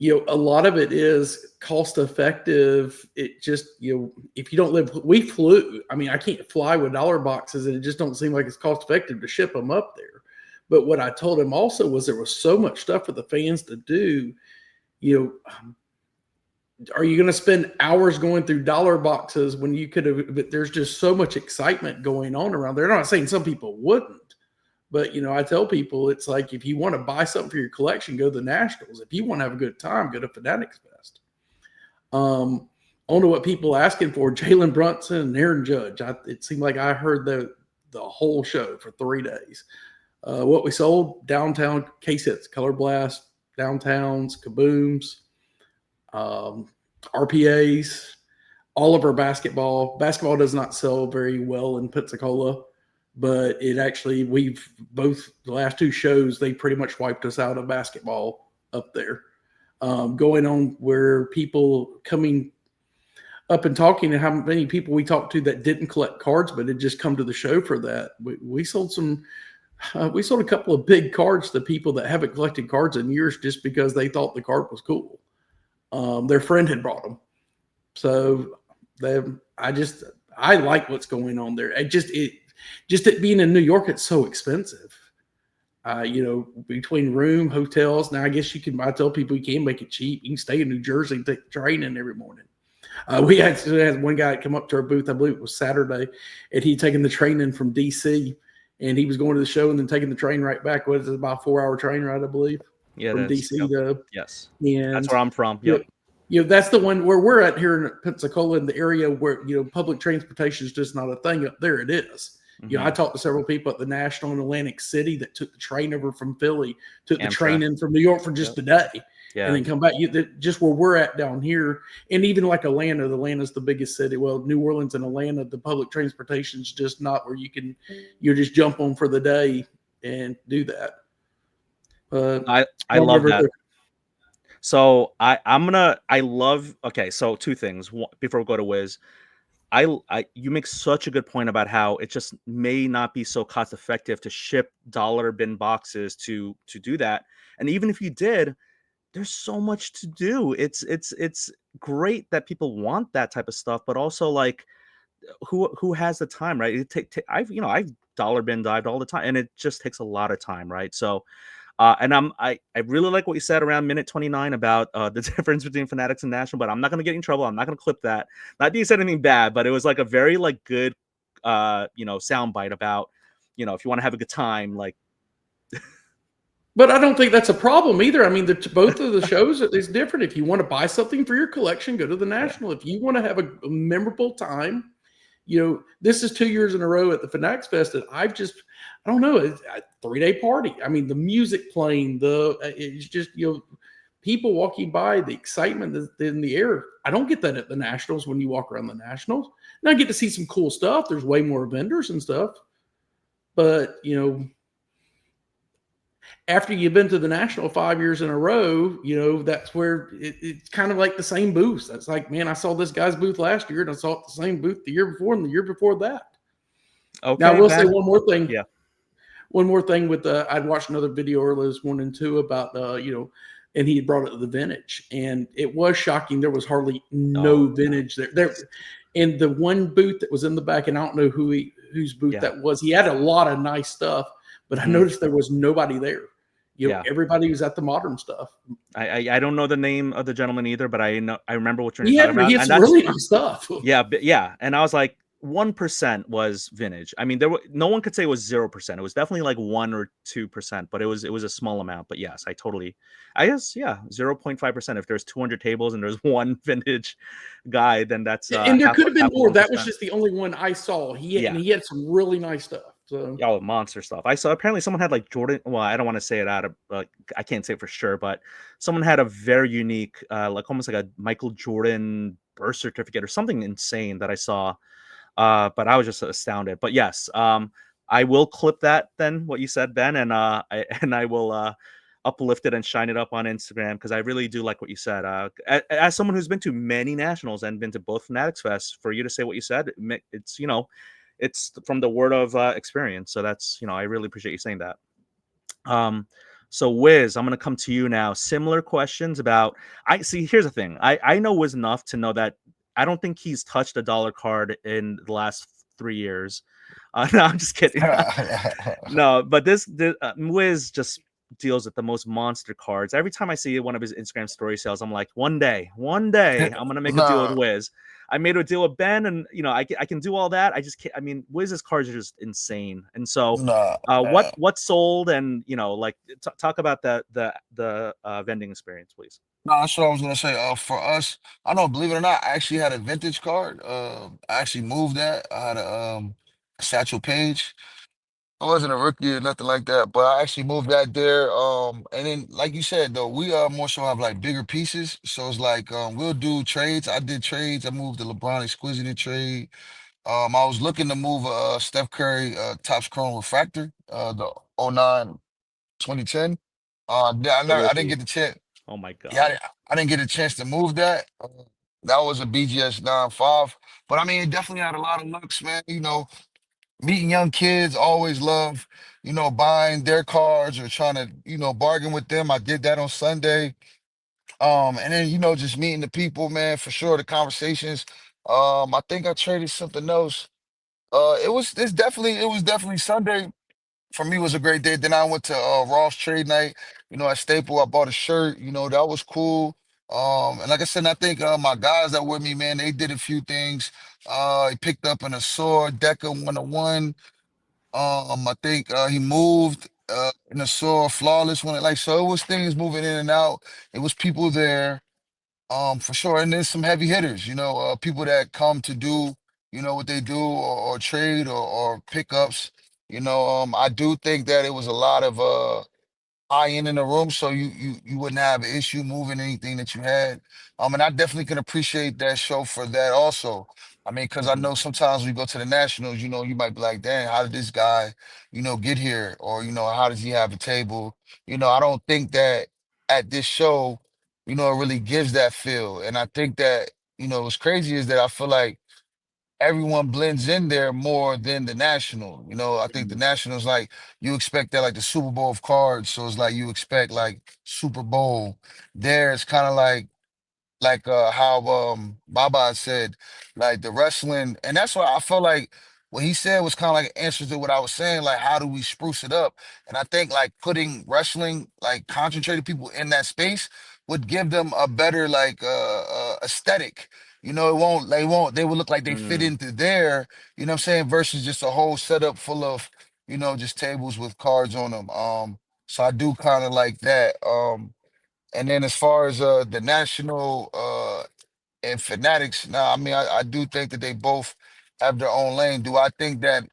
a lot of it is cost effective. It just, if you don't live, we flew. I mean, I can't fly with dollar boxes, and it just don't seem like it's cost effective to ship them up there. But what I told him also was there was so much stuff for the fans to do. Are you going to spend hours going through dollar boxes when you could have? But there's just so much excitement going on around there. I'm not saying some people wouldn't. But, I tell people, it's like, if you want to buy something for your collection, go to the Nationals. If you want to have a good time, go to Fanatics Fest. On to what people are asking for, Jalen Brunson and Aaron Judge. It seemed like I heard the whole show for 3 days. What we sold, downtown case hits, Color Blast, downtowns, kabooms, RPAs, all of our basketball. Basketball does not sell very well in Pensacola. But it actually, the last 2 shows, they pretty much wiped us out of basketball up there. Going on where people coming up and talking, and how many people we talked to that didn't collect cards, but had just come to the show for that. We sold a couple of big cards to people that haven't collected cards in years just because they thought the card was cool. Their friend had brought them. So I like what's going on there. Just it being in New York, it's so expensive. Between room, hotels. Now, I guess I tell people you can make it cheap. You can stay in New Jersey and take the train in every morning. We actually had one guy come up to our booth, I believe it was Saturday, and he'd taken the train in from D.C., and he was going to the show and then taking the train right back. What is it, about a 4-hour train ride, I believe? Yeah, from D.C. to. Yes. And that's where I'm from. Yep. That's the one where we're at here in Pensacola, in the area where, public transportation is just not a thing. Up there it is. Mm-hmm. I talked to several people at the National in Atlantic City that took the train over from Philly, took the train in from New York for just a day, and then come back. Just where we're at down here, and even like Atlanta's the biggest city. Well, New Orleans and Atlanta, the public transportation is just not where you just jump on for the day and do that. I love that. So okay, so 2 things before we go to Whiz. You make such a good point about how it just may not be so cost effective to ship dollar bin boxes to do that. And even if you did, there's so much to do. It's great that people want that type of stuff, but also like who has the time, right? I've dollar bin dived all the time, and it just takes a lot of time, right? So and I really like what you said around minute 29 about the difference between Fanatics and National, but I'm not going to get in trouble. I'm not going to clip that. Not that you said anything bad, but it was like a very good, soundbite about, if you want to have a good time, like. But I don't think that's a problem either. I mean, both of the shows is different. If you want to buy something for your collection, go to the National. If you want to have a memorable time, this is 2 years in a row at the Fanatics Fest that I don't know, it's a 3-day party. I mean, the music playing, it's just, people walking by, the excitement that's in the air. I don't get that at the Nationals when you walk around the Nationals. Now I get to see some cool stuff. There's way more vendors and stuff. But, after you've been to the National 5 years in a row, that's where it's kind of like the same booth. That's like, man, I saw this guy's booth last year, and I saw it the same booth the year before and the year before that. Okay. Now, I will say one more thing. Yeah. One more thing with I'd watched another video earlier this morning too about, and he brought it to the vintage, and it was shocking. There was hardly no vintage there. And the one booth that was in the back, and I don't know whose booth that was. He had a lot of nice stuff, but I noticed there was nobody there. Everybody was at the modern stuff. I don't know the name of the gentleman either, but I remember what you're talking about. He had some really nice stuff. Yeah, and I was like, 1% was vintage. I mean, no one could say it was 0%. It was definitely like 1 or 2%, but it was a small amount. But yes, I guess 0.5%. If there's 200 tables and there's one vintage guy, then that's and there could have been more. That was just the only one I saw. He had some really nice stuff. So monster stuff. I saw apparently someone had like Jordan. Well, I don't want to say it out of I can't say it for sure, but someone had a very unique, like almost like a Michael Jordan birth certificate or something insane that I saw. But I was just astounded. But yes, I will clip that then, what you said, Ben, and I will uplift it and shine it up on Instagram, because I really do like what you said. As someone who's been to many Nationals and been to both Fanatics Fest, for you to say what you said, it's it's from the word of experience. So that's I really appreciate you saying that. So Wiz, I'm gonna come to you now. Similar questions about I see. Here's the thing. I know Wiz enough to know that I don't think he's touched a dollar card in the last 3 years. No, I'm just kidding. No, but this Wiz just deals with the most monster cards. Every time I see one of his Instagram story sales, I'm like, one day, I'm gonna make a deal with Nah, Wiz. I made a deal with Ben, and I can do all that. I just can't. I mean, Wiz's cards are just insane. And so, nah. what sold, and like talk about the vending experience, please. No, that's what I was gonna say. For us, I know, believe it or not, I actually had a vintage card. I actually moved that. I had a Satchel Page. I wasn't a rookie or nothing like that, but I actually moved that there. And then, like you said, though, we more so have like bigger pieces. So it's like we'll do trades. I did trades. I moved the LeBron Exquisite in trade. I was looking to move a Steph Curry Topps Chrome Refractor, the '09 2010. The I didn't rookie. get the chance. Oh my Yeah, god. I didn't get a chance to move that. That was a BGS 9.5. But I mean, it definitely had a lot of looks, man. Meeting young kids, always love, buying their cards or trying to, bargain with them. I did that on Sunday. And then, just meeting the people, man, for sure, the conversations. I think I traded something else. It was definitely Sunday for me was a great day. Then I went to Ross Trade Night, at Staple. I bought a shirt, that was cool. And like I said, I think my guys that were with me, man, they did a few things. He picked up an Asor Deca 101. I think he moved in Asor Flawless one. Like, so it was things moving in and out. It was people there. For sure. And then some heavy hitters, people that come to do, what they do or trade or pickups. I do think that it was a lot of high end in the room, so you wouldn't have an issue moving anything that you had. And I definitely can appreciate that show for that also. I mean, because I Mhm. know sometimes we go to the nationals, you might be like, dang, how did this guy, get here? Or, how does he have a table? I don't think that at this show, it really gives that feel. And I think that, what's crazy is that I feel like everyone blends in there more than the national. I think the Mhm. nationals like you expect that like the Super Bowl of cards. So it's like you expect like Super Bowl. There it's kind of like how Baba said, like the wrestling, and that's why I felt like what he said was kind of like answers to what I was saying, like how do we spruce it up? And I think like putting wrestling, like concentrated people in that space would give them a better like aesthetic. They would look like they fit Mhm. into there, what I'm saying, versus just a whole setup full of, just tables with cards on them. So I do kind of like that. And then as far as the national and Fanatics, now I mean I do think that they both have their own lane. Do I think that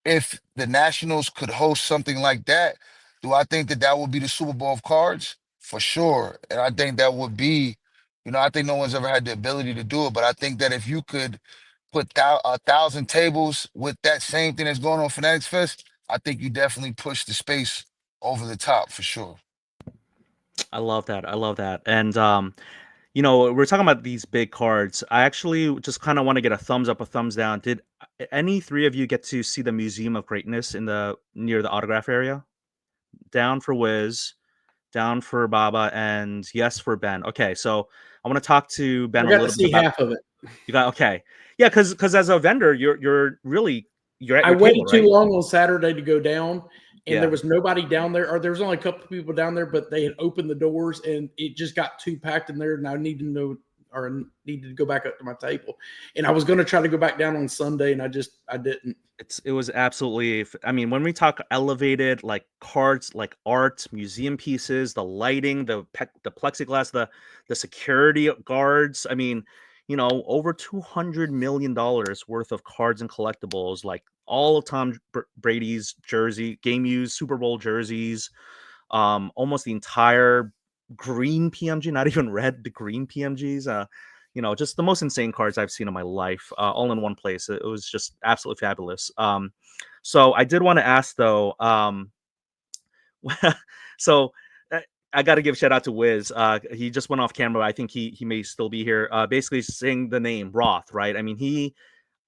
if the Nationals could host something like that, do I think that that would be the Super Bowl of cards? For sure. And I think that would be, I think no one's ever had the ability to do it, but I think that if you could put 1,000 tables with that same thing that's going on Fanatics Fest, I think you definitely push the space over the top for sure. I love that. I love that. And we're talking about these big cards. I actually just kind of want to get a thumbs up, a thumbs down. Did any three of you get to see the Museum of Greatness in the near the autograph area? Down for Wiz, down for Baba, and yes for Ben. Okay, so I want to talk to Ben I a got to little bit see about half of it. you got okay. Yeah, because as a vendor, you're really you're at I your table, waited too right? long on Saturday to go down, and there Yeah. was nobody down there, or there was only a couple of people down there, but they had opened the doors, and it just got too packed in there, and I needed to know or needed to go back up to my table. And I was going to try to go back down on Sunday, and I didn't. It was absolutely I mean, when we talk elevated, like cards, like art, museum pieces, the lighting, the plexiglass, the security guards. I mean, over $200 million worth of cards and collectibles, like all of Brady's jersey, game used Super Bowl jerseys, almost the entire green PMG, not even red, the green PMGs. Just the most insane cards I've seen in my life, all in one place. It was just absolutely fabulous. So I did want to ask though, so uh, I got to give shout out to Wiz. He just went off camera. I think he may still be here. Basically saying the name Roth, right? I mean,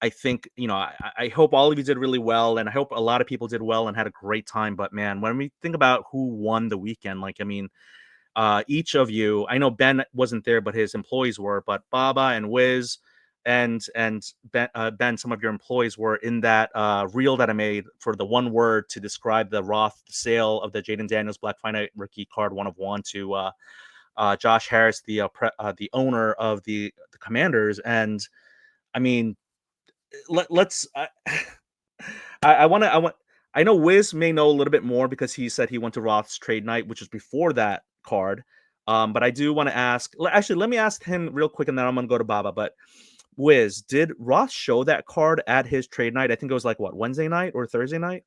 I think, I hope all of you did really well, and I hope a lot of people did well and had a great time. But man, when we think about who won the weekend, like, I mean, each of you, I know Ben wasn't there, but his employees were, but Baba and Whiz and Ben, some of your employees were in that reel that I made for the one word to describe the Roth sale of the Jaden Daniels Black Finite rookie card 1/1 to Josh Harris, the owner of the Commanders. And I mean, let's. I know Wiz may know a little bit more because he said he went to Roth's trade night, which was before that card. But I do want to ask. Actually, let me ask him real quick, and then I'm gonna go to Baba. But Wiz, did Roth show that card at his trade night? I think it was like what, Wednesday night or Thursday night?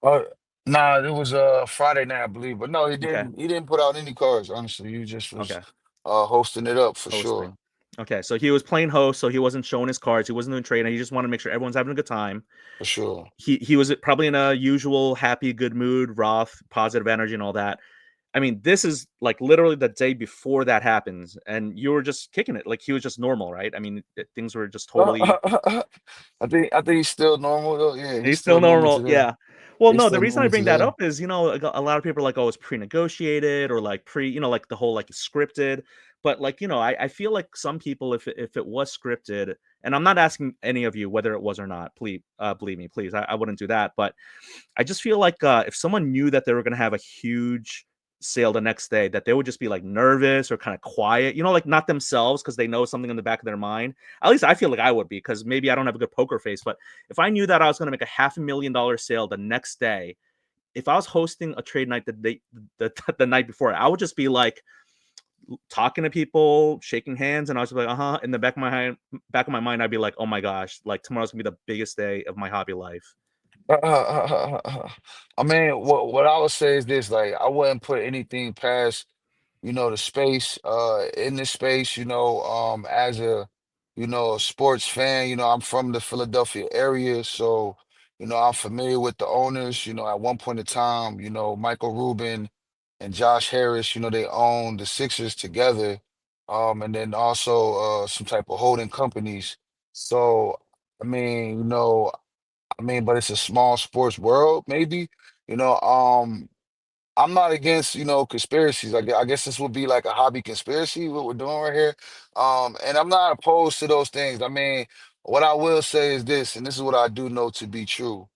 Nah, it was Friday night, I believe. But no, he Okay. didn't put out any cards, honestly. He just was Okay. hosting it up for sure. Hosting. Okay, so he was playing host, so he wasn't showing his cards. He wasn't doing trade, and he just wanted to make sure everyone's having a good time. For sure. He was probably in a usual happy, good mood, Roth, positive energy, and all that. I mean, this is like literally the day before that happens, and you were just kicking it. Like he was just normal, right? I mean, things were just totally. I think he's still normal though. Yeah, he's He's still still normal normal, today. yeah. Well, He's no, the still reason I normal bring that today. up is, a lot of people are like, oh, it's pre-negotiated or like like the whole like scripted. But like, I feel like some people, if it was scripted, and I'm not asking any of you whether it was or not, please, believe me, please, I wouldn't do that. But I just feel like if someone knew that they were gonna have a huge sale the next day, that they would just be like nervous or kind of quiet, like not themselves because they know something in the back of their mind. At least I feel like I would be, because maybe I don't have a good poker face. But if I knew that I was going to make a $500,000 sale the next day, if I was hosting a trade night the night before, I would just be like talking to people, shaking hands, and I was like, in the back of my mind, I'd be like, oh my gosh, like tomorrow's gonna be the biggest day of my hobby life. I mean, what I would say is this: like, I wouldn't put anything past the space in this space, as a sports fan. I'm from the Philadelphia area, so I'm familiar with the owners. At one point in time, Michael Rubin and Josh Harris, they own the Sixers together, and then also some type of holding companies. So I mean, but it's a small sports world, maybe. You know, um, I'm not against, conspiracies. I guess this would be like a hobby conspiracy, what we're doing right here. And I'm not opposed to those things. I mean, what I will say is this, and this is what I do know to be true.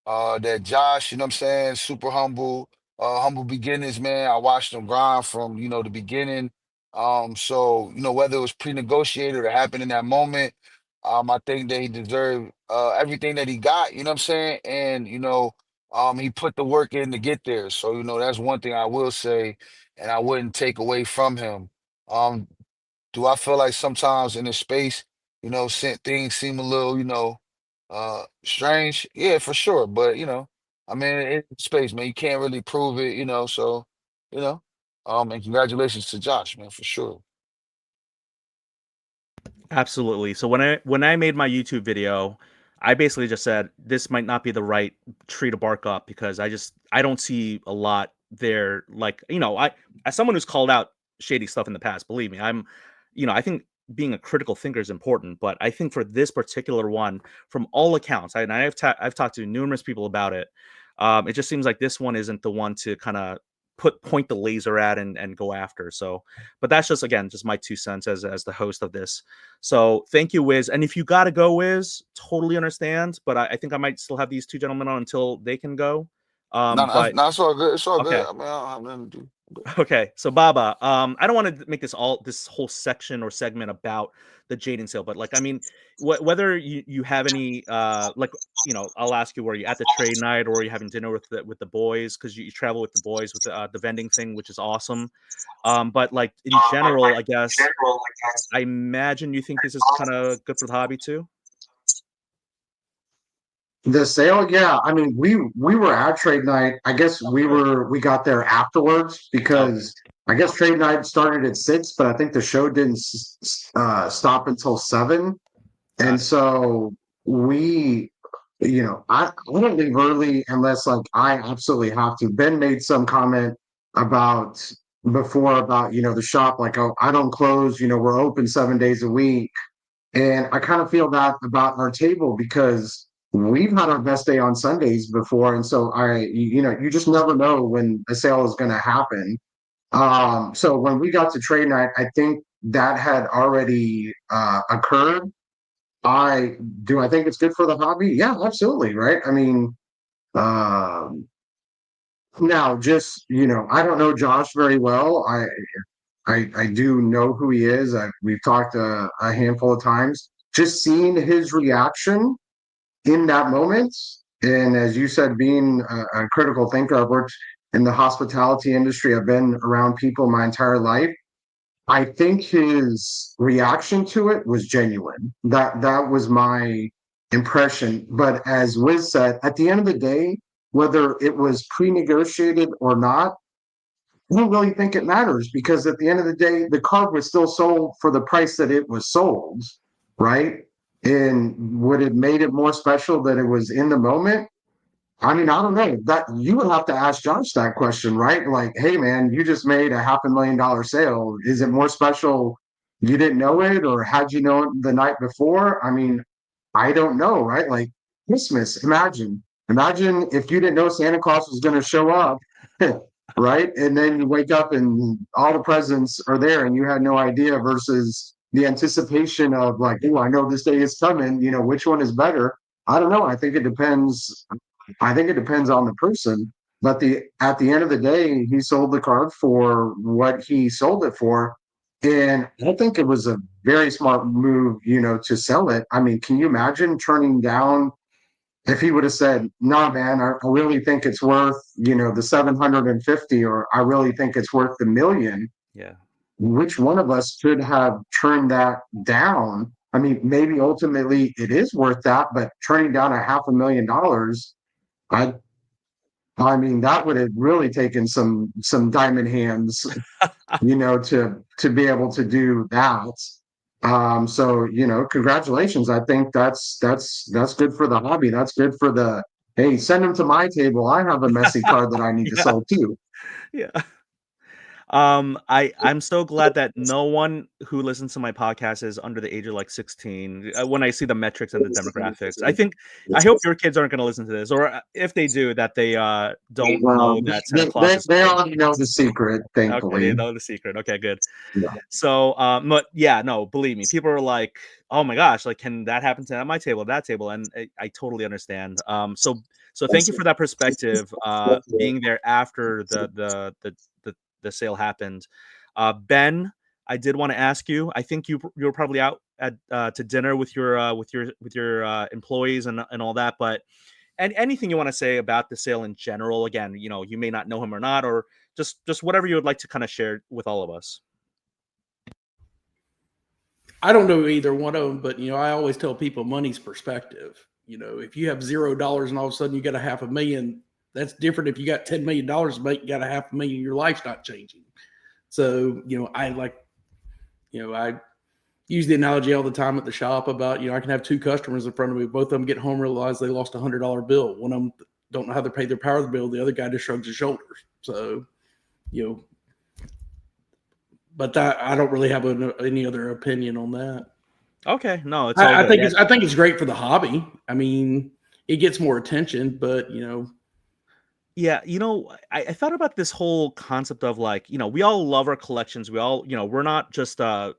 That Josh, you know what I'm saying, super humble, humble beginnings, man. I watched him grind from, the beginning. So, whether it was pre-negotiated or happened in that moment, I think that he deserved everything that he got, you know what I'm saying? And, he put the work in to get there. So, that's one thing I will say, and I wouldn't take away from him. Um, do I feel like sometimes in this space, things seem a little, strange? Yeah, for sure. But I mean, it's space, man. You can't really prove it, so, you know, and congratulations to Josh, man, for sure. Absolutely. So when I made my YouTube video, I basically just said this might not be the right tree to bark up, because I don't see a lot there. Like, I, as someone who's called out shady stuff in the past, believe me, I think being a critical thinker is important, but I think for this particular one, from all accounts, and I've talked to numerous people about it. It just seems like this one isn't the one to kind of point the laser at and go after. So, but that's just, again, just my 2 cents as the host of this. So thank you, Wiz. And if you got to go, Wiz, totally understand. But I think I might still have these two gentlemen on until they can go. No, no, But no, it's all good. It's all okay. good. I mean, I don't have nothing to do. Okay, so Baba, I don't want to make this whole section or segment about the Jaden sale, but like, I mean, whether you have any like, I'll ask you, were you at the trade night or are you having dinner with the boys, because you travel with the boys with the vending thing, which is awesome. But like in general, I guess I imagine you think this is kind of good for the hobby too. The sale, yeah. I mean, we were at trade night. I guess we got there afterwards Oh, because I guess trade night started at 6, but I think the show didn't stop until 7. got And it. so we, I don't leave early unless like I absolutely have to. Ben made some comment about before about the shop, like, oh, I don't close. We're open 7 days a week. And I kind of feel that about our table because we've had our best day on Sundays before. And so you just never know when a sale is going to happen. So when we got to trade night, I think that had already occurred. I think it's good for the hobby? Yeah, absolutely. Right. I mean, um, now just, I don't know Josh very well. I do know who he is. We've talked a handful of times. Just seeing his reaction in that moment, and as you said, being a critical thinker, I've worked in the hospitality industry. I've been around people my entire life. I think his reaction to it was genuine. That was my impression. But as Wiz said, at the end of the day, whether it was pre-negotiated or not, I don't really think it matters because at the end of the day, the car was still sold for the price that it was sold, right? And would it made it more special that it was in the moment? I mean, I don't know. That you would have to ask Josh that question, right? Like, hey man, you just made a $500,000 sale. Is it more special you didn't know it, or had you known it the night before? I mean, I don't know, right? Like Christmas, imagine if you didn't know Santa Claus was going to show up, right? And then you wake up and all the presents are there and you had no idea versus the anticipation of like, oh, I know this day is coming, which one is better? I don't know. I think it depends. I think it depends on the person. But at the end of the day, he sold the card for what he sold it for. And I think it was a very smart move, to sell it. I mean, can you imagine turning down if he would have said, "No, man, I really think it's worth, the 750, or I really think it's worth the million." Yeah. Which one of us could have turned that down? I mean, maybe ultimately it is worth that, but turning down $500,000, I I mean, that would have really taken some diamond hands, to be able to do that. So congratulations. I think that's good for the hobby. That's good for the hey, send them to my table. I have a messy card that I need to Yeah. sell too. Yeah. I'm so glad that no one who listens to my podcast is under the age of like 16. When I see the metrics and the demographics, I hope your kids aren't going to listen to this, or if they do, that they don't Well, know that Santa Claus is they fake. already know the secret, Okay, they thankfully. know the secret. Okay, good. Yeah. So, but yeah, no, believe me, people are like, "Oh my gosh, like, can that happen to at my table, that table?" And I totally understand. So thank you for that perspective. Being there after the sale happened. Ben, I did want to ask you. I think you were probably out at to dinner with your employees and all that, but and anything you want to say about the sale in general. Again, you may not know him or not, or just whatever you would like to kind of share with all of us. I don't know either one of them, but I always tell people money's perspective. If you have $0 and all of a sudden you got a $500,000, that's different. If you got $10 million to make, you got a $500,000, your life's not changing. So, I use the analogy all the time at the shop about, I can have two customers in front of me. Both of them get home, realize they lost $100 bill. One of them don't know how to pay their power bill. The other guy just shrugs his shoulders. So, but I don't really have any other opinion on that. Okay, no, it's all I good. think Yeah. I think it's great for the hobby. I mean, it gets more attention, but Yeah, I thought about this whole concept of like, we all love our collections. We all, we're not just the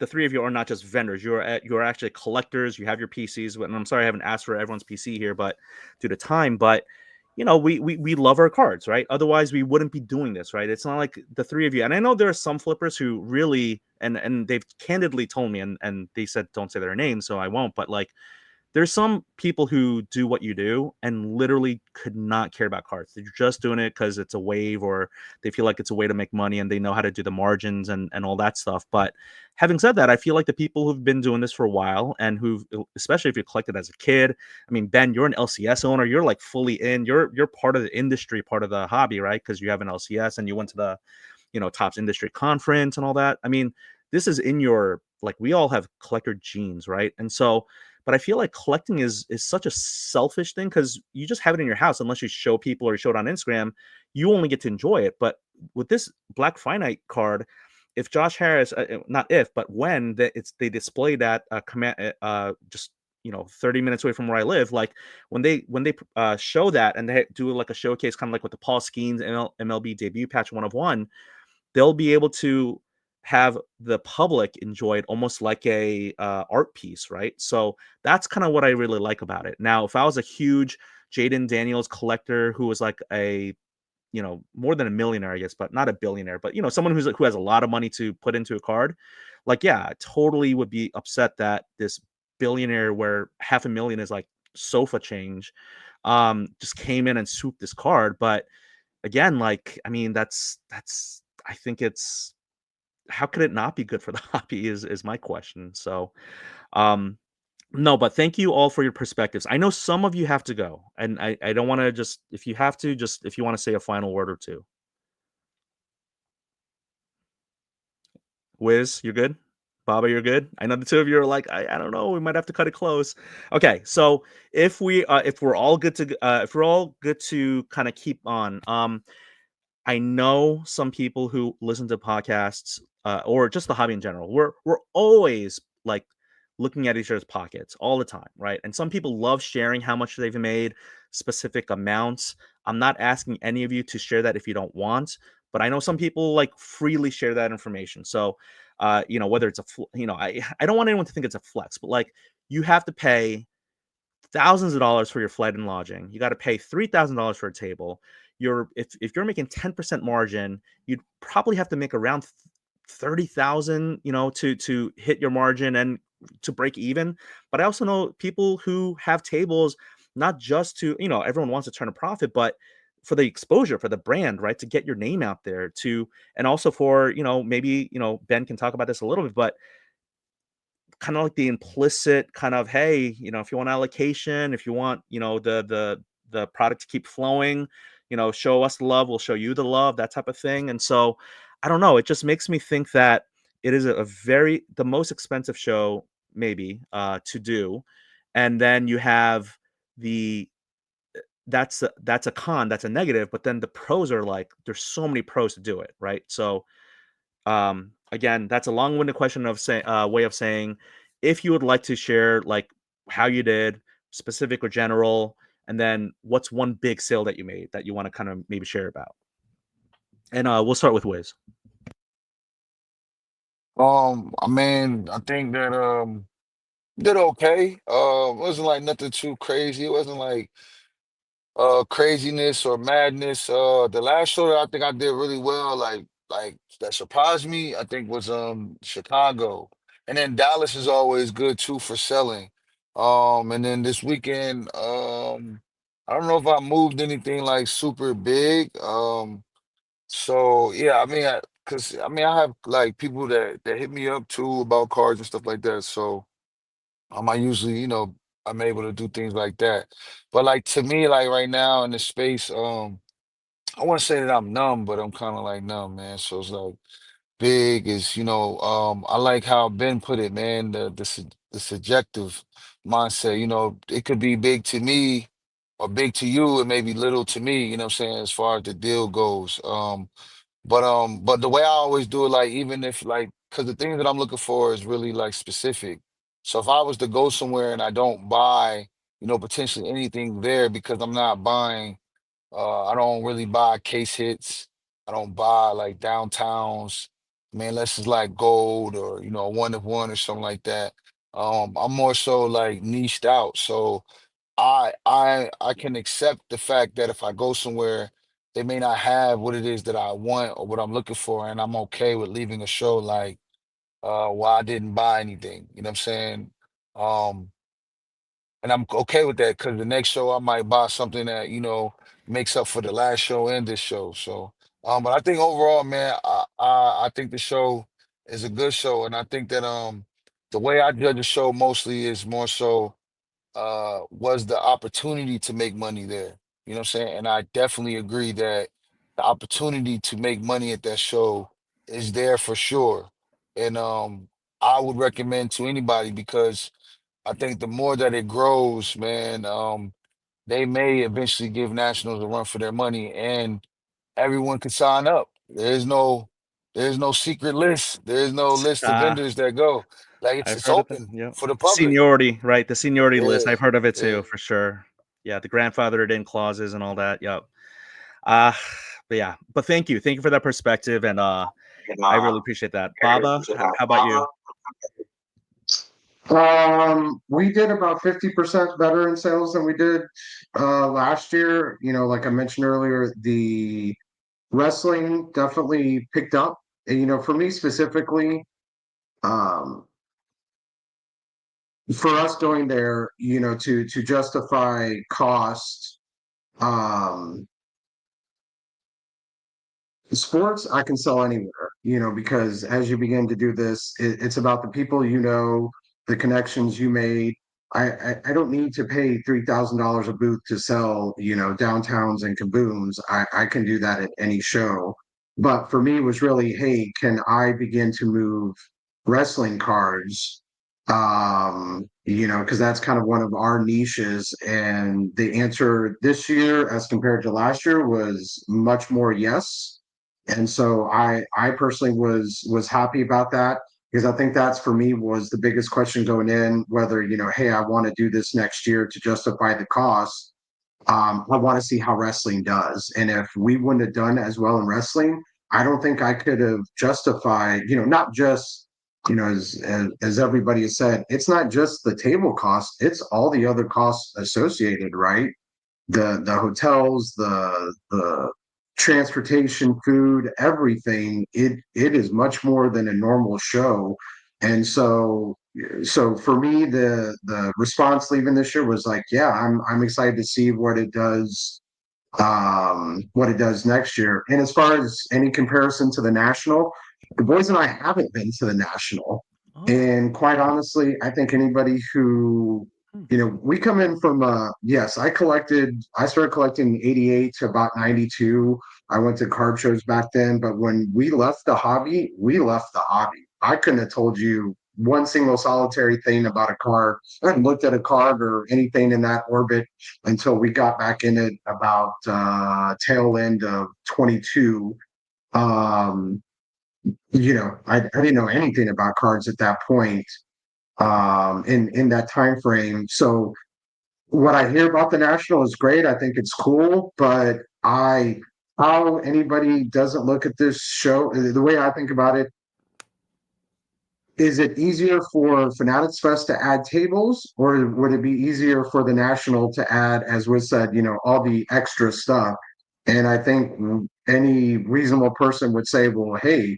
three of you are not just vendors. You're actually collectors. You have your PCs. And I'm sorry I haven't asked for everyone's PC here, but due to time, but we love our cards, right? Otherwise we wouldn't be doing this, right? It's not like the three of you. And I know there are some flippers who really and they've candidly told me and they said don't say their names, so I won't, but like there's some people who do what you do and literally could not care about cards. They're just doing it because it's a wave or they feel like it's a way to make money and they know how to do the margins and all that stuff. But having said that, I feel like the people who've been doing this for a while and who've, especially if you collected as a kid, I mean, Ben, you're an LCS owner. You're like fully in. You're part of the industry, part of the hobby, right? Because you have an LCS and you went to the, Tops Industry Conference and all that. I mean, this is in your like we all have collector genes, right? And so but I feel like collecting is such a selfish thing because you just have it in your house unless you show people or you show it on Instagram. You only get to enjoy it. But with this Black Finite card, if Josh Harris, not if, but when they display that command, just 30 minutes away from where I live, like when they show that and they do like a showcase, kind of like with the Paul Skeens MLB debut patch 1 of 1, they'll be able to have the public enjoy it almost like a art piece, right? So that's kind of what I really like about it. Now, if I was a huge Jaden Daniels collector who was like a more than a millionaire, I guess, but not a billionaire, but someone who has a lot of money to put into a card, like, yeah, I totally would be upset that this billionaire where $500,000 is like sofa change, just came in and swooped this card. But again, like, I mean, that's I think it's how could it not be good for the hobby is my question. So, um, no, but thank you all for your perspectives. I know some of you have to go, and I don't want to just if you have to, just if you want to say a final word or two. Wiz, you're good? Baba, you're good? I know the two of you are like, I don't know, we might have to cut it close. Okay, so if we're all good to kind of keep on, I know some people who listen to podcasts or just the hobby in general. We're always like looking at each other's pockets all the time, right? And some people love sharing how much they've made, specific amounts. I'm not asking any of you to share that if you don't want, but I know some people like freely share that information. So, whether it's I don't want anyone to think it's a flex, but like you have to pay thousands of dollars for your flight and lodging. You got to pay $3,000 for a table. If you're making 10% margin, you'd probably have to make around 30,000, to hit your margin and to break even. But I also know people who have tables not just to, everyone wants to turn a profit, but for the exposure, for the brand, right? To get your name out there and also for, maybe, Ben can talk about this a little bit, but kind of like the implicit kind of, hey, if you want allocation, if you want, the product to keep flowing, show us the love, we'll show you the love, that type of thing. And so I don't know, it just makes me think that it is the most expensive show maybe to do. And then you have the that's a con, that's a negative, but then the pros are like there's so many pros to do it, right? So again, that's a long-winded question of way of saying if you would like to share like how you did, specific or general, and then what's one big sale that you made that you want to kind of maybe share about. And we'll start with Wiz. I mean, I think that did okay. It wasn't like nothing too crazy. It wasn't like craziness or madness. The last show that I think I did really well, like that surprised me, I think was Chicago. And then Dallas is always good too for selling. And then this weekend, I don't know if I moved anything like super big. So yeah, I mean, cause I mean I have like people that hit me up too about cards and stuff like that. So I usually, I'm able to do things like that. But like to me, like right now in the space, I want to say that I'm numb, but I'm kind of like numb, man. So it's like big is, I like how Ben put it, man. The subjective mindset, it could be big to me or big to you, and maybe little to me. You know what I'm saying? As far as the deal goes, but the way I always do it, like even if like, because the thing that I'm looking for is really like specific. So if I was to go somewhere and I don't buy, potentially anything there because I'm not buying, I don't really buy case hits. I don't buy like downtowns. Man, unless it's like gold or a 1 of 1 or something like that. I'm more so like niched out. So I can accept the fact that if I go somewhere, they may not have what it is that I want or what I'm looking for, and I'm okay with leaving a show like, well, I didn't buy anything. You know what I'm saying? Um, and I'm okay with that because the next show I might buy something that makes up for the last show and this show. So, but I think overall, man, I think the show is a good show, and I think that the way I judge the show mostly is more so was the opportunity to make money there. You know what I'm saying? And I definitely agree that the opportunity to make money at that show is there for sure. And I would recommend to anybody because I think the more that it grows, man, they may eventually give nationals a run for their money and everyone can sign up. There's no secret list. There's no list of Ah, vendors that go. Like I've it's heard of it. open Yep. for the public. Seniority, right? The seniority list. Yeah, I've heard of it yeah. too, for sure. Yeah, the grandfathered in clauses and all that. Yep. Uh, but yeah, but thank you for that perspective, and I really appreciate that. Baba, how about you? We did about 50% better in sales than we did last year. Like I mentioned earlier, the wrestling definitely picked up. And, for me specifically, um, for us going there, to justify cost, um, sports I can sell anywhere, because as you begin to do this, it's about the people, the connections you made. I don't need to pay $3,000 a booth to sell, downtowns and kabooms. I can do that at any show. But for me, it was really, hey, can I begin to move wrestling cards? Because that's kind of one of our niches. And the answer this year, as compared to last year, was much more yes. And so I personally was happy about that, because I think that's, for me, was the biggest question going in, whether, hey, I want to do this next year to justify the cost. I want to see how wrestling does. And if we wouldn't have done as well in wrestling, I don't think I could have justified, not just, as everybody has said, it's not just the table cost, it's all the other costs associated, right? The hotels, the transportation, food, everything. It is much more than a normal show. And so for me, the response leaving this year was like, yeah, I'm excited to see what it does next year. And as far as any comparison to the national, the boys and I haven't been to the national. Oh, And quite honestly, I think anybody who, we come in from, yes, I started collecting in 88 to about 92. I went to card shows back then, but when we left the hobby, we left the hobby. I couldn't have told you one single solitary thing about a card. I hadn't looked at a card or anything in that orbit until we got back in it about tail end of 22. Um, I didn't know anything about cards at that point, in that time frame. So what I hear about the national is great. I think it's cool, but how anybody doesn't look at this show, the way I think about it, is it easier for Fanatics Fest to add tables, or would it be easier for the national to add, as was said, all the extra stuff? And I think any reasonable person would say, well, hey,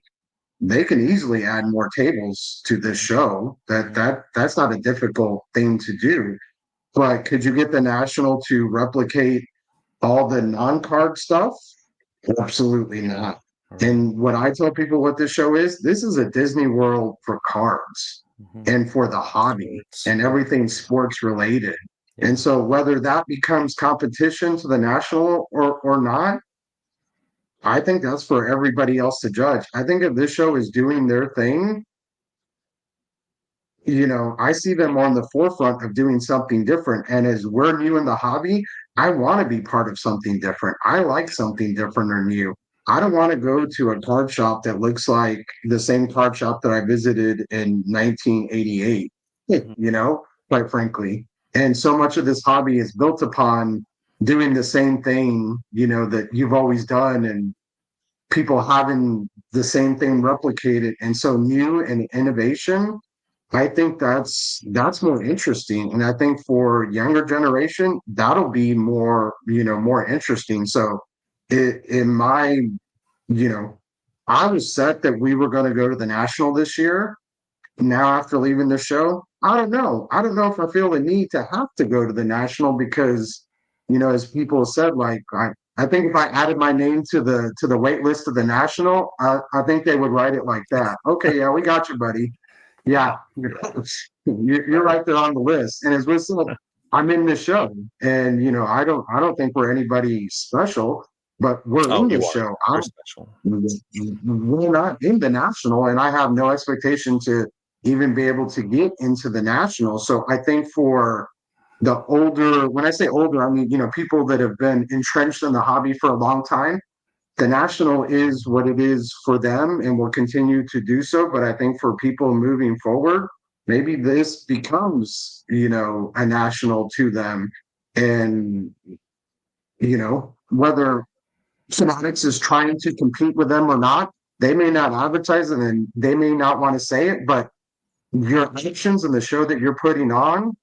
they can easily add more tables to this show. That's not a difficult thing to do. But could you get the national to replicate all the non-card stuff? Absolutely not. And what I tell people what this show is, this is a Disney World for cards and for the hobby and everything sports related. And so whether that becomes competition to the national or not, I think that's for everybody else to judge. I think if this show is doing their thing, I see them on the forefront of doing something different. And as we're new in the hobby, I want to be part of something different. I like something different or new. I don't want to go to a card shop that looks like the same card shop that I visited in 1988, quite frankly. And so much of this hobby is built upon doing the same thing, that you've always done, and people having the same thing replicated. And so new and innovation, I think that's more interesting. And I think for younger generation, that'll be more interesting. So in my, I was set that we were going to go to the national this year. Now, after leaving the show, I don't know. I don't know if I feel the need to have to go to the national, because, as people said, like, I think if I added my name to the wait list of the national, I think they would write it like that. Okay, yeah, we got you, buddy. Yeah, you're right there on the list. And as we said, I'm in the show, and I don't think we're anybody special, but we're Oh, in the you are. show. You're special. We're not in the national, and I have no expectation to even be able to get into the national. So I think for the older, when I say older, I mean, people that have been entrenched in the hobby for a long time, the national is what it is for them and will continue to do so. But I think for people moving forward, maybe this becomes, a national to them. And, whether Fanatics is trying to compete with them or not, they may not advertise it and they may not want to say it, but your actions and the show that you're putting on,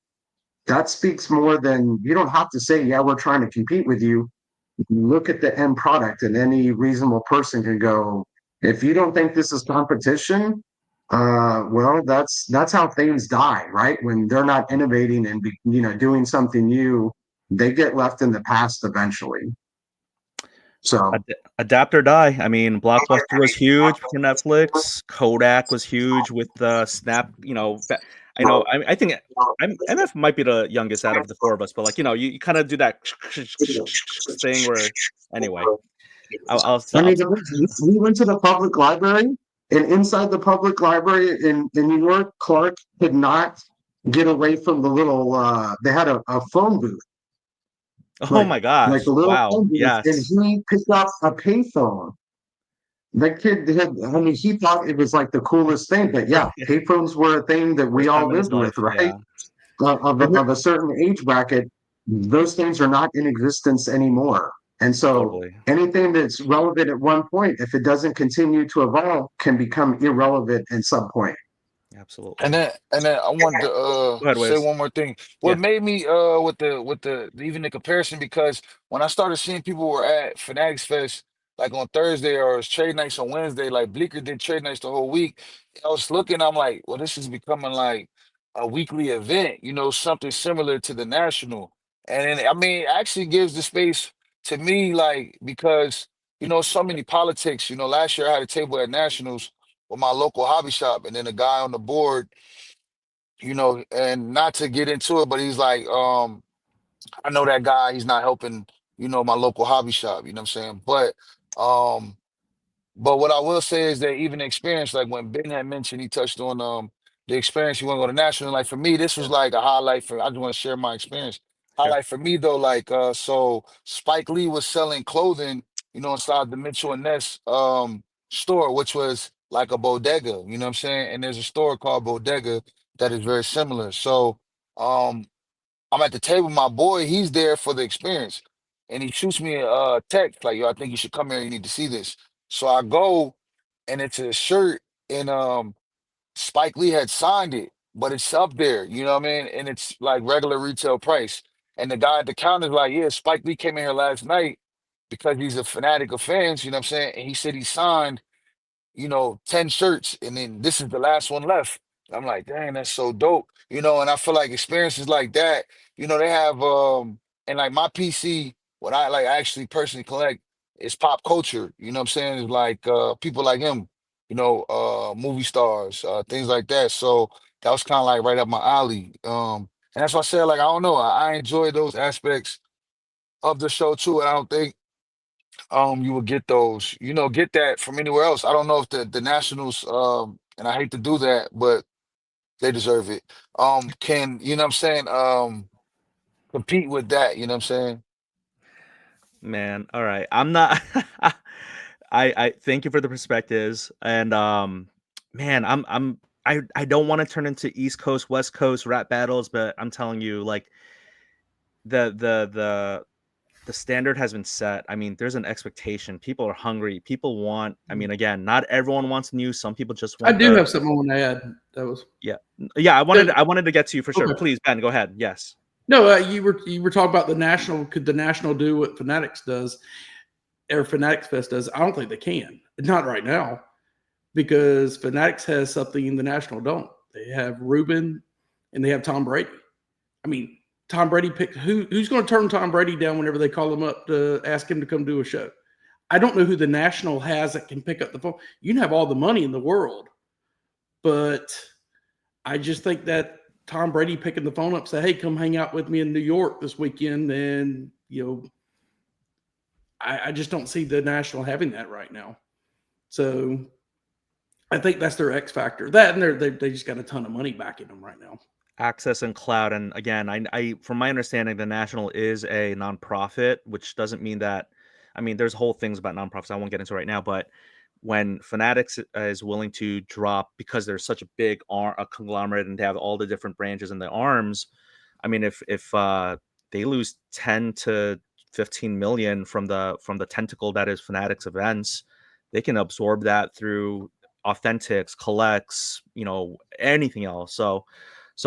that speaks more than you don't have to say, yeah, we're trying to compete with you. Look at the end product, and any reasonable person can go, if you don't think this is competition, well, that's how things die, right? When they're not innovating and doing something new, they get left in the past eventually. So Adapt or die. I mean, Blockbuster was huge for Netflix. Kodak was huge with the Snap. I know. I think MF might be the youngest out of the four of us, but you kind of do that thing where. Anyway, I mean, we went to the public library, and inside the public library in New York, Clark could not get away from the little. They had a phone booth, oh my like gosh! a little Wow. phone booth, and Yes. he picked up a payphone. That kid had, I mean, he thought it was like the coolest thing, but yeah, payphones were a thing that we First all time in his lived with, life. right? Yeah. Of a certain age bracket, those things are not in existence anymore. And so Totally. anything that's relevant at one point, if it doesn't continue to evolve, can become irrelevant at some point. Absolutely. And then I wanted to Go ahead, say Wiz. one more thing. Yeah. What made me with the even the comparison, because when I started seeing people were at Fanatics Fest like on Thursday, or it's trade nights on Wednesday, like Bleecker did trade nights the whole week. I was looking, I'm like, well, this is becoming like a weekly event, something similar to the national. And then, I mean, it actually gives the space to me, like, because so many politics. Last year I had a table at nationals with my local hobby shop, and then a guy on the board, and not to get into it, but he's like, I know that guy, he's not helping, my local hobby shop, you know what I'm saying? Um, but what I will say is that even the experience, like when Ben had mentioned, he touched on the experience, he want to go to national. Like for me, this was like a highlight for, I just want to share my experience. Sure. Highlight for me though, like so Spike Lee was selling clothing, inside the Mitchell and Ness store, which was like a bodega, you know what I'm saying? And there's a store called Bodega that is very similar. So um I'm at the table, my boy, he's there for the experience. And he shoots me a text like, yo, I think you should come here. You need to see this. So I go, and it's a shirt, and Spike Lee had signed it, but it's up there, you know what I mean? And it's like regular retail price. And the guy at the counter is like, yeah, Spike Lee came in here last night because he's a fanatic of fans, you know what I'm saying? And he said he signed 10 shirts, and then this is the last one left. I'm like, dang, that's so dope. And I feel like experiences like that, they have and like my PC, what I like actually personally collect is pop culture. You know what I'm saying? It's like people like him, movie stars, things like that. So that was kind of like right up my alley. And that's why I said, like, I don't know, I enjoy those aspects of the show too. And I don't think you will get those, get that from anywhere else. I don't know if the Nationals, and I hate to do that, but they deserve it. Can, you know what I'm saying, compete with that, you know what I'm saying? Man, all right. I'm not I thank you for the perspectives, and man, I don't want to turn into East Coast West Coast rap battles, but I'm telling you, like, the standard has been set. I mean, there's an expectation. People are hungry. People want, I mean, again, not everyone wants news. Some people just I want do the. have something I want to add. That was Yeah. Yeah, I wanted to get to you for sure. okay. Please, Ben, go ahead. Yes. No, you were talking about the national. Could the national do what Fanatics does, or Fanatics Fest does? I don't think they can. Not right now, because Fanatics has something the national don't. They have Ruben, and they have Tom Brady. I mean, Tom Brady picked who's going to turn Tom Brady down whenever they call him up to ask him to come do a show. I don't know who the national has that can pick up the phone. You can have all the money in the world, but I just think that Tom Brady picking the phone up, say, "Hey, come hang out with me in New York this weekend," and I just don't see the national having that right now. So I think that's their X factor. That, and they just got a ton of money backing them right now. Access and cloud, and again, I from my understanding, the National is a nonprofit, which doesn't mean that I mean, there's whole things about nonprofits I won't get into right now, but when Fanatics is willing to drop because there's such a big a conglomerate and they have all the different branches and the arms, I mean, if they lose 10 to 15 million from the tentacle that is Fanatics events, they can absorb that through Authentics, collects, anything else. So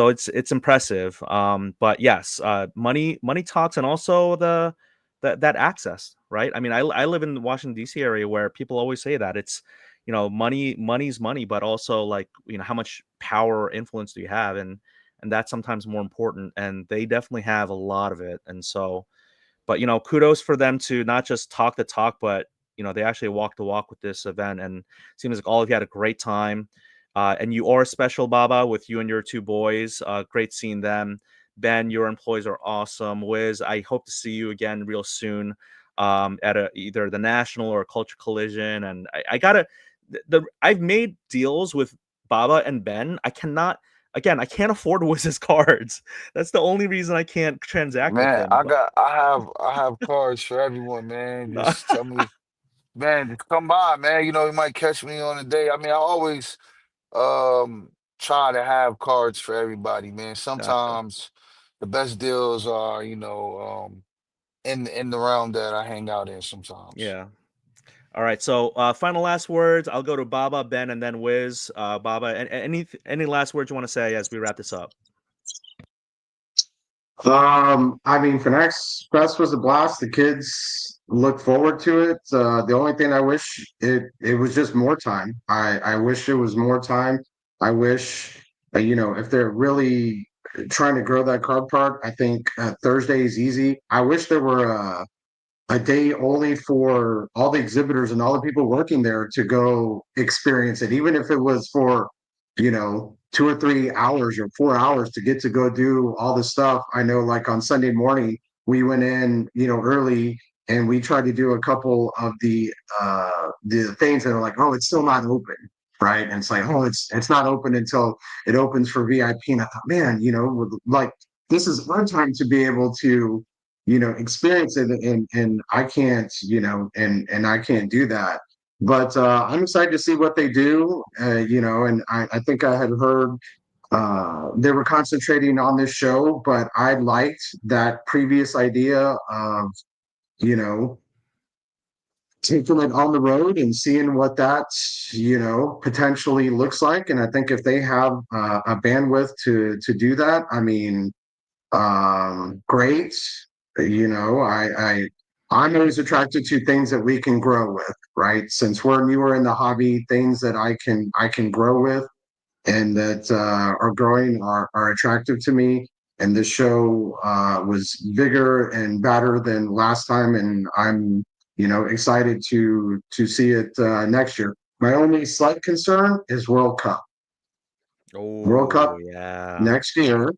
it's impressive. But yes, money talks, and also that access, right? I mean, I live in the Washington D.C. area where people always say that it's money's money, but also like how much power or influence do you have, and that's sometimes more important. And they definitely have a lot of it, and so. But kudos for them to not just talk the talk, but they actually walk the walk with this event, and it seems like all of you had a great time. And you are special, Baba, with you and your two boys. Great seeing them. Ben, your employees are awesome. Whiz, I hope to see you again real soon at either the National or Culture Collision. And I gotta, I've made deals with Baba and Ben. I can't afford Wiz's cards. That's the only reason I can't transact with Man, him. But I have cards for everyone, man. no, Just tell me, man, just come by, man. You might catch me on a day. I mean, I always um try to have cards for everybody, man. gotcha. Sometimes the best deals are, in the realm that I hang out in sometimes. Yeah. All right. So final last words. I'll go to Baba, Ben, and then Wiz. Baba, any last words you want to say as we wrap this up? I mean, Fanatics Fest was a blast. The kids look forward to it. The only thing I wish it was just more time. I wish it was more time. I wish, if they're really trying to grow that card part, I think Thursday is easy. I wish there were a day only for all the exhibitors and all the people working there to go experience it, even if it was for, 2 or 3 hours or 4 hours to get to go do all the stuff. I know, like on Sunday morning, we went in, early, and we tried to do a couple of the things that are like, oh, it's still not open. Right. And it's like, oh, it's not open until it opens for VIP. And I thought, man, like this is our time to be able to experience it, and I can't, and I can't do that. But I'm excited to see what they do, and I think I had heard they were concentrating on this show, but I liked that previous idea of, you know, taking it on the road and seeing what that, potentially looks like. And I think if they have a bandwidth to do that, I mean, great. I'm always attracted to things that we can grow with, right? Since we're newer in the hobby, things that I can grow with and that are growing are attractive to me. And this show was bigger and better than last time, and I'm excited to see it next year. My only slight concern is World Cup. World Oh Cup yeah. next year.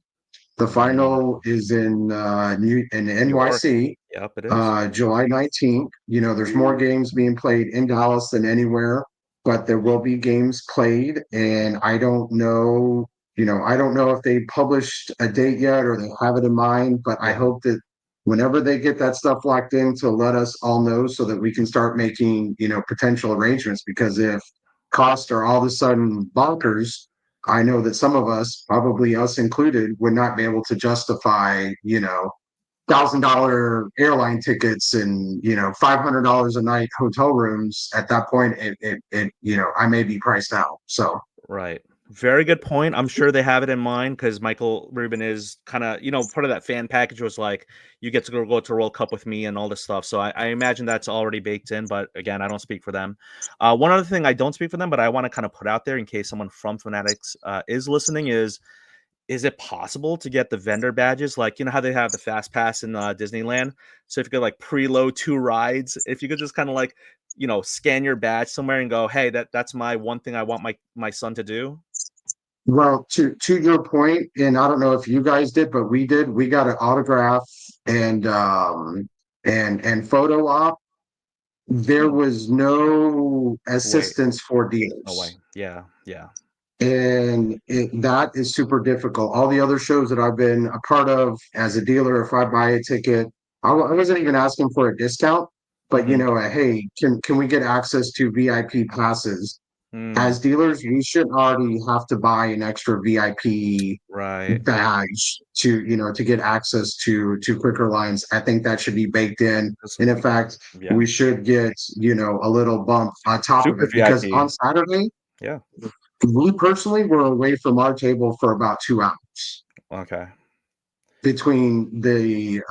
The Mm, final is in New York. NYC, Yep, it is. July 19th. There's more games being played in Dallas than anywhere, but there will be games played, and I don't know if they published a date yet or they have it in mind, but I Yeah. hope that whenever they get that stuff locked in to let us all know so that we can start making, potential arrangements. Because if costs are all of a sudden bonkers, I know that some of us, probably us included, would not be able to justify, $1,000 airline tickets and $500 a night hotel rooms. At that point, I may be priced out. So Right. Very good point. I'm sure they have it in mind because Michael Rubin is kind of, part of that fan package was like, you get to go to World Cup with me and all this stuff. So I imagine that's already baked in. But again, I don't speak for them. One other thing, I don't speak for them, but I want to kind of put out there in case someone from Fanatics is listening is it possible to get the vendor badges? Like, how they have the fast pass in Disneyland? So if you could like preload 2 rides, if you could just kind of like, scan your badge somewhere and go, hey, that's my one thing I want my son to do. well, to your point, and I don't know if you guys did, but we did. We got an autograph and and photo op. There Oh, was no wait. assistance for No way. dealers. Yeah. Yeah. And that is super difficult. All the other shows that I've been a part of as a dealer, if I buy a ticket, I wasn't even asking for a discount. but hey, can we get access to VIP passes? As dealers, we shouldn't already have to buy an extra VIP Right. badge to get access to quicker lines. I think that should be baked in. And in fact, Yeah. we should get a little bump on top Super of it, because VIP. on Saturday, Yeah. we personally were away from our table for about 2 hours Okay. between the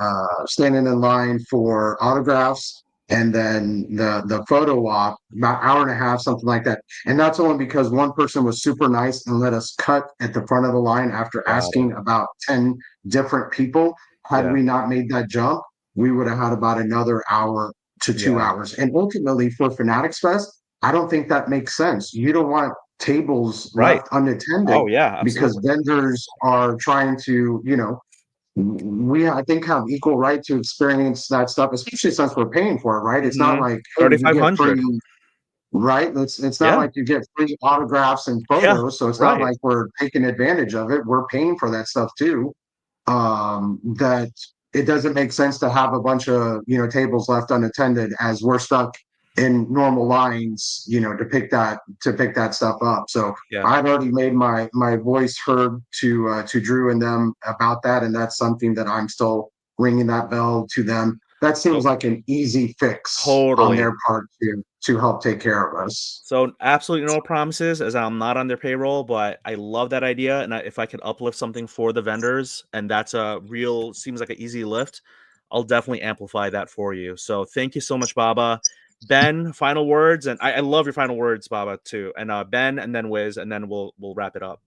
standing in line for autographs and then the photo op, about hour and a half, something like that. And that's only because one person was super nice and let us cut at the front of the line after asking about 10 different people. Had we not made that jump, we would have had about another hour to 2 hours. And ultimately for Fanatics Fest, I don't think that makes sense. You don't want tables left unattended. Oh yeah, because vendors are trying to, we I think have equal right to experience that stuff, especially since we're paying for it, right? It's not like, hey, you get 3,500. free, right? It's not like you get free autographs and photos, so it's not like we're taking advantage of it. We're paying for that stuff too. That it doesn't make sense to have a bunch of tables left unattended as we're stuck in normal lines, to pick that stuff up. So I've already made my voice heard to Drew and them about that, and that's something that I'm still ringing that bell to them. That seems like an easy fix on their part to help take care of us. So absolutely no promises, as I'm not on their payroll, but I love that idea. And if I could uplift something for the vendors, and that's seems like an easy lift, I'll definitely amplify that for you. So thank you so much, Baba. Ben, final words, and I love your final words, Baba, too. And Ben, and then Whiz, and then we'll wrap it up.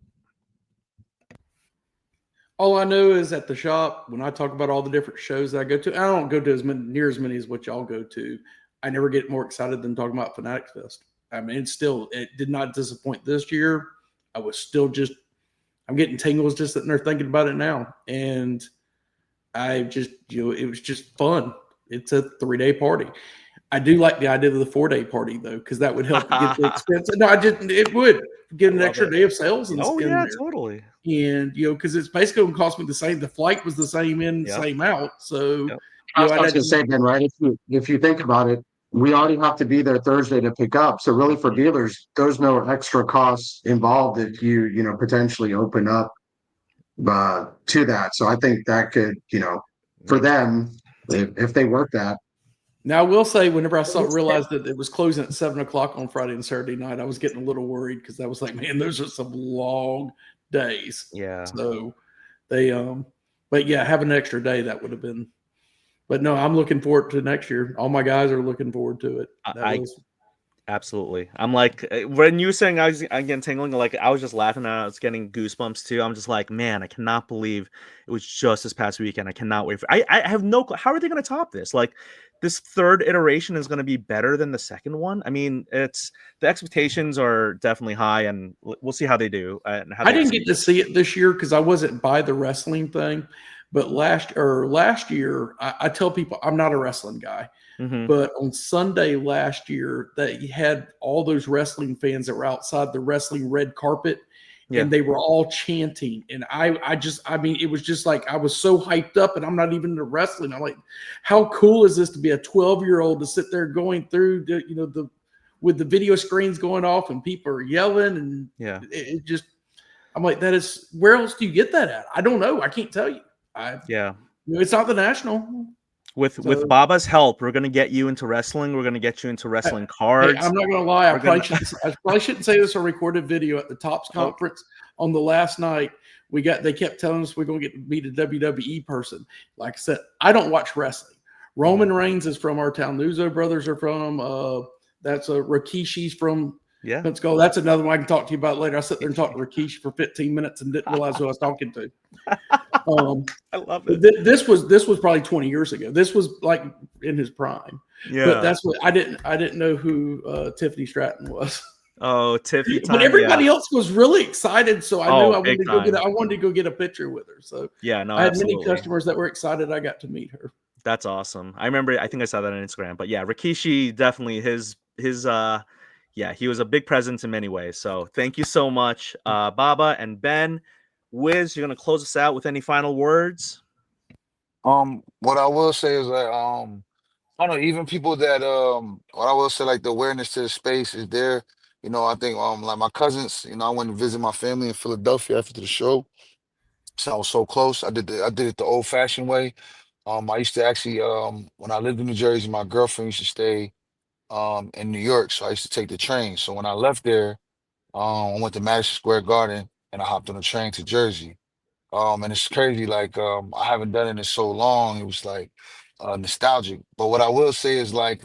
All I know is at the shop, when I talk about all the different shows that I go to, I don't go to near as many as what y'all go to. I never get more excited than talking about Fanatics Fest. I mean, it did not disappoint this year. I was still I'm getting tingles just sitting there thinking about it now. And I just, it was just fun. It's a 3-day party. I do like the idea of the 4-day party though, because that would help get the expense. No, it would get an extra day of sales. Yeah, totally. And because it's basically going to cost me the same. The flight was the same in, same out. So I was going to say, Ben, right? If you think about it, we already have to be there Thursday to pick up. So really, for dealers, there's no extra costs involved if you potentially open up to that. So I think that could for them, if they work that. Now, I will say, whenever I realized that it was closing at 7:00 on Friday and Saturday night, I was getting a little worried because I was like, man, those are some long days. Yeah. So they, but yeah, having an extra day, that would have been, but no, I'm looking forward to next year. All my guys are looking forward to it. Absolutely. I'm like, when you were saying I'm getting tingling, like I was just laughing and I was getting goosebumps too. I'm just like, man, I cannot believe it was just this past weekend. I cannot wait I have no clue. How are they going to top this? Like, this third iteration is going to be better than the second one. I mean, the expectations are definitely high, and we'll see how they do. And how I didn't get to see it this year because I wasn't by the wrestling thing. But last year, I tell people I'm not a wrestling guy. Mm-hmm. But on Sunday last year, that you had all those wrestling fans that were outside the wrestling red carpet, and they were all chanting. And I mean, it was just like I was so hyped up, and I'm not even into wrestling. I'm like, how cool is this to be a 12-year-old to sit there going through with the video screens going off and people are yelling, and it just, I'm like, that is, where else do you get that at? I don't know. I can't tell you. It's not the National. With Baba's help, we're gonna get you into wrestling. We're gonna get you into wrestling cards. Hey, I'm not gonna lie. I probably shouldn't say this on recorded video. At the Tops conference on the last night, they kept telling us we're gonna get to meet a WWE person. Like I said, I don't watch wrestling. Roman Reigns is from our town. The Uso brothers are from. That's Rikishi's from. Let's go. That's another one I can talk to you about later. I sat there and talked to Rikishi for 15 minutes and didn't realize who I was talking to. I love it. This was probably 20 years ago. This was like in his prime. Yeah. But that's what I didn't know who Tiffany Stratton was. Oh, Tiffany. But everybody else was really excited, so I knew I wanted to go time. I wanted to go get a picture with her. So I had many customers that were excited I got to meet her. That's awesome. I remember. I think I saw that on Instagram. But yeah, Rikishi definitely his he was a big presence in many ways. So thank you so much, Baba and Ben. Whiz, you're gonna close us out with any final words? What I will say is that I don't know, even people that what I will say, like the awareness to the space is there. I think like my cousins, I went to visit my family in Philadelphia after the show. So I was so close. I did it the old fashioned way. I used to actually when I lived in New Jersey, my girlfriend used to stay in New York. So I used to take the train. So when I left there, I went to Madison Square Garden and I hopped on a train to Jersey. And it's crazy, like I haven't done it in so long. It was like nostalgic. But what I will say is like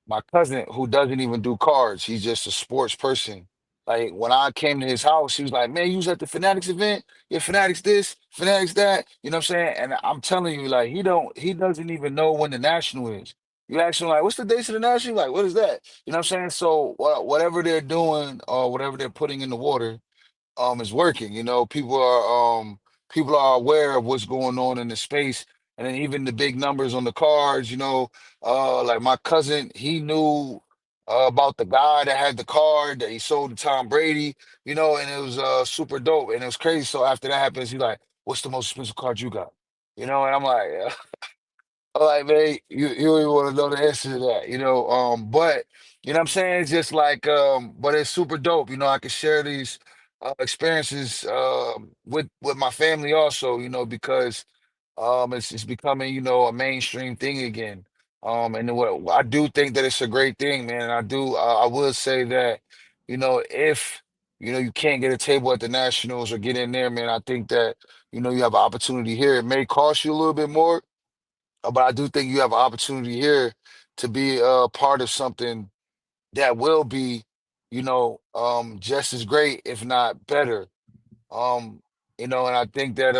my cousin who doesn't even do cards, he's just a sports person. Like when I came to his house, he was like, "Man, you was at the Fanatics event? Yeah, Fanatics this, Fanatics that." You know what I'm saying? And I'm telling you, like he doesn't even know when the national is. You ask him like, "What's the dates of the national?" Like, what is that? You know what I'm saying? So whatever they're doing or whatever they're putting in the water, is working. People are aware of what's going on in the space, and then even the big numbers on the cards. Like my cousin, he knew about the guy that had the card that he sold to Tom Brady. And it was super dope, and it was crazy. So after that happens, he's like, "What's the most expensive card you got?" And I'm like, I'm like, man, you don't even want to know the answer to that, but what I'm saying? It's just like, but it's super dope. I can share these experiences with my family also, because it's becoming, a mainstream thing again. And then what I do think that it's a great thing, man. And I will say that, if you can't get a table at the Nationals or get in there, man, I think that, you have an opportunity here. It may cost you a little bit more, but I do think you have an opportunity here to be a part of something that will be, just as great, if not better. Um, and I think that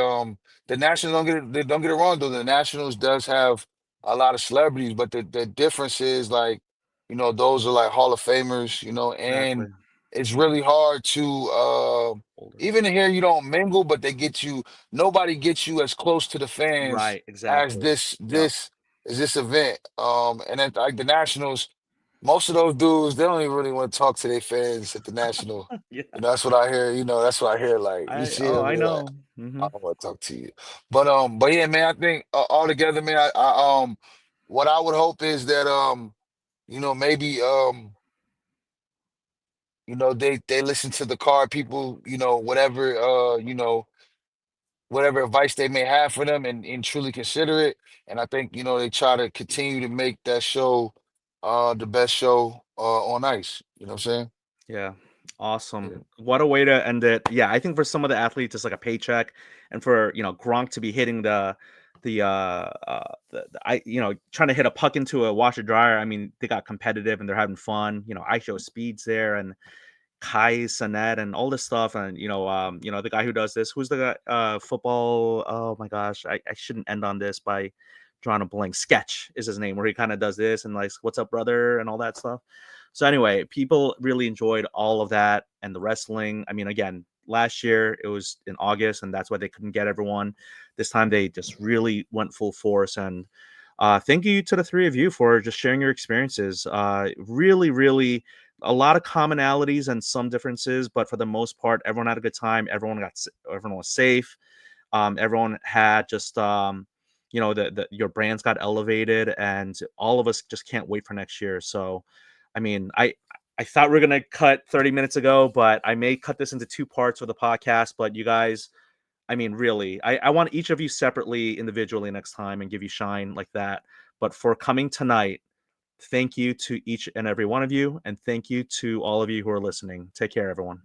the Nationals don't get it wrong though. The Nationals does have a lot of celebrities, but the difference is like, those are like Hall of Famers, Exactly. and it's really hard to Older. even here you don't mingle, but nobody gets you as close to the fans Right. as Exactly. this Yep. this is this event. And then like the Nationals, most of those dudes, they don't even really want to talk to their fans at the National. Yeah. That's what I hear. That's what I hear. Like you see them, I they're like, know. I don't want to talk to you. But yeah, man, I think all together, man, what I would hope is that maybe they listen to the card people, whatever advice they may have for them and truly consider it. And I think, they try to continue to make that show the best show on ice. You know what I'm saying? Yeah. Yeah. Awesome. What a way to end it. Yeah, I think for some of the athletes it's like a paycheck, and for, Gronk to be hitting trying to hit a puck into a washer dryer. I mean, they got competitive and they're having fun. I show speeds there, and Kai Sanet and all this stuff, and the guy who does this, who's the guy, football, oh my gosh, I shouldn't end on this by drawing a blank. Sketch is his name, where he kind of does this and like, what's up, brother, and all that stuff. So anyway, people really enjoyed all of that, and the wrestling. I mean, again, last year it was in August, and that's why they couldn't get everyone. This time they just really went full force, and thank you to the three of you for just sharing your experiences. Really, really a lot of commonalities and some differences, but for the most part, everyone had a good time. Everyone was safe. Everyone had just your brands got elevated, and all of us just can't wait for next year. So, I mean, I thought we are gonna cut 30 minutes ago, but I may cut this into two parts of the podcast. But you guys, I mean, really, I want each of you separately, individually next time, and give you shine like that. But for coming tonight, thank you to each and every one of you, and thank you to all of you who are listening. Take care, everyone.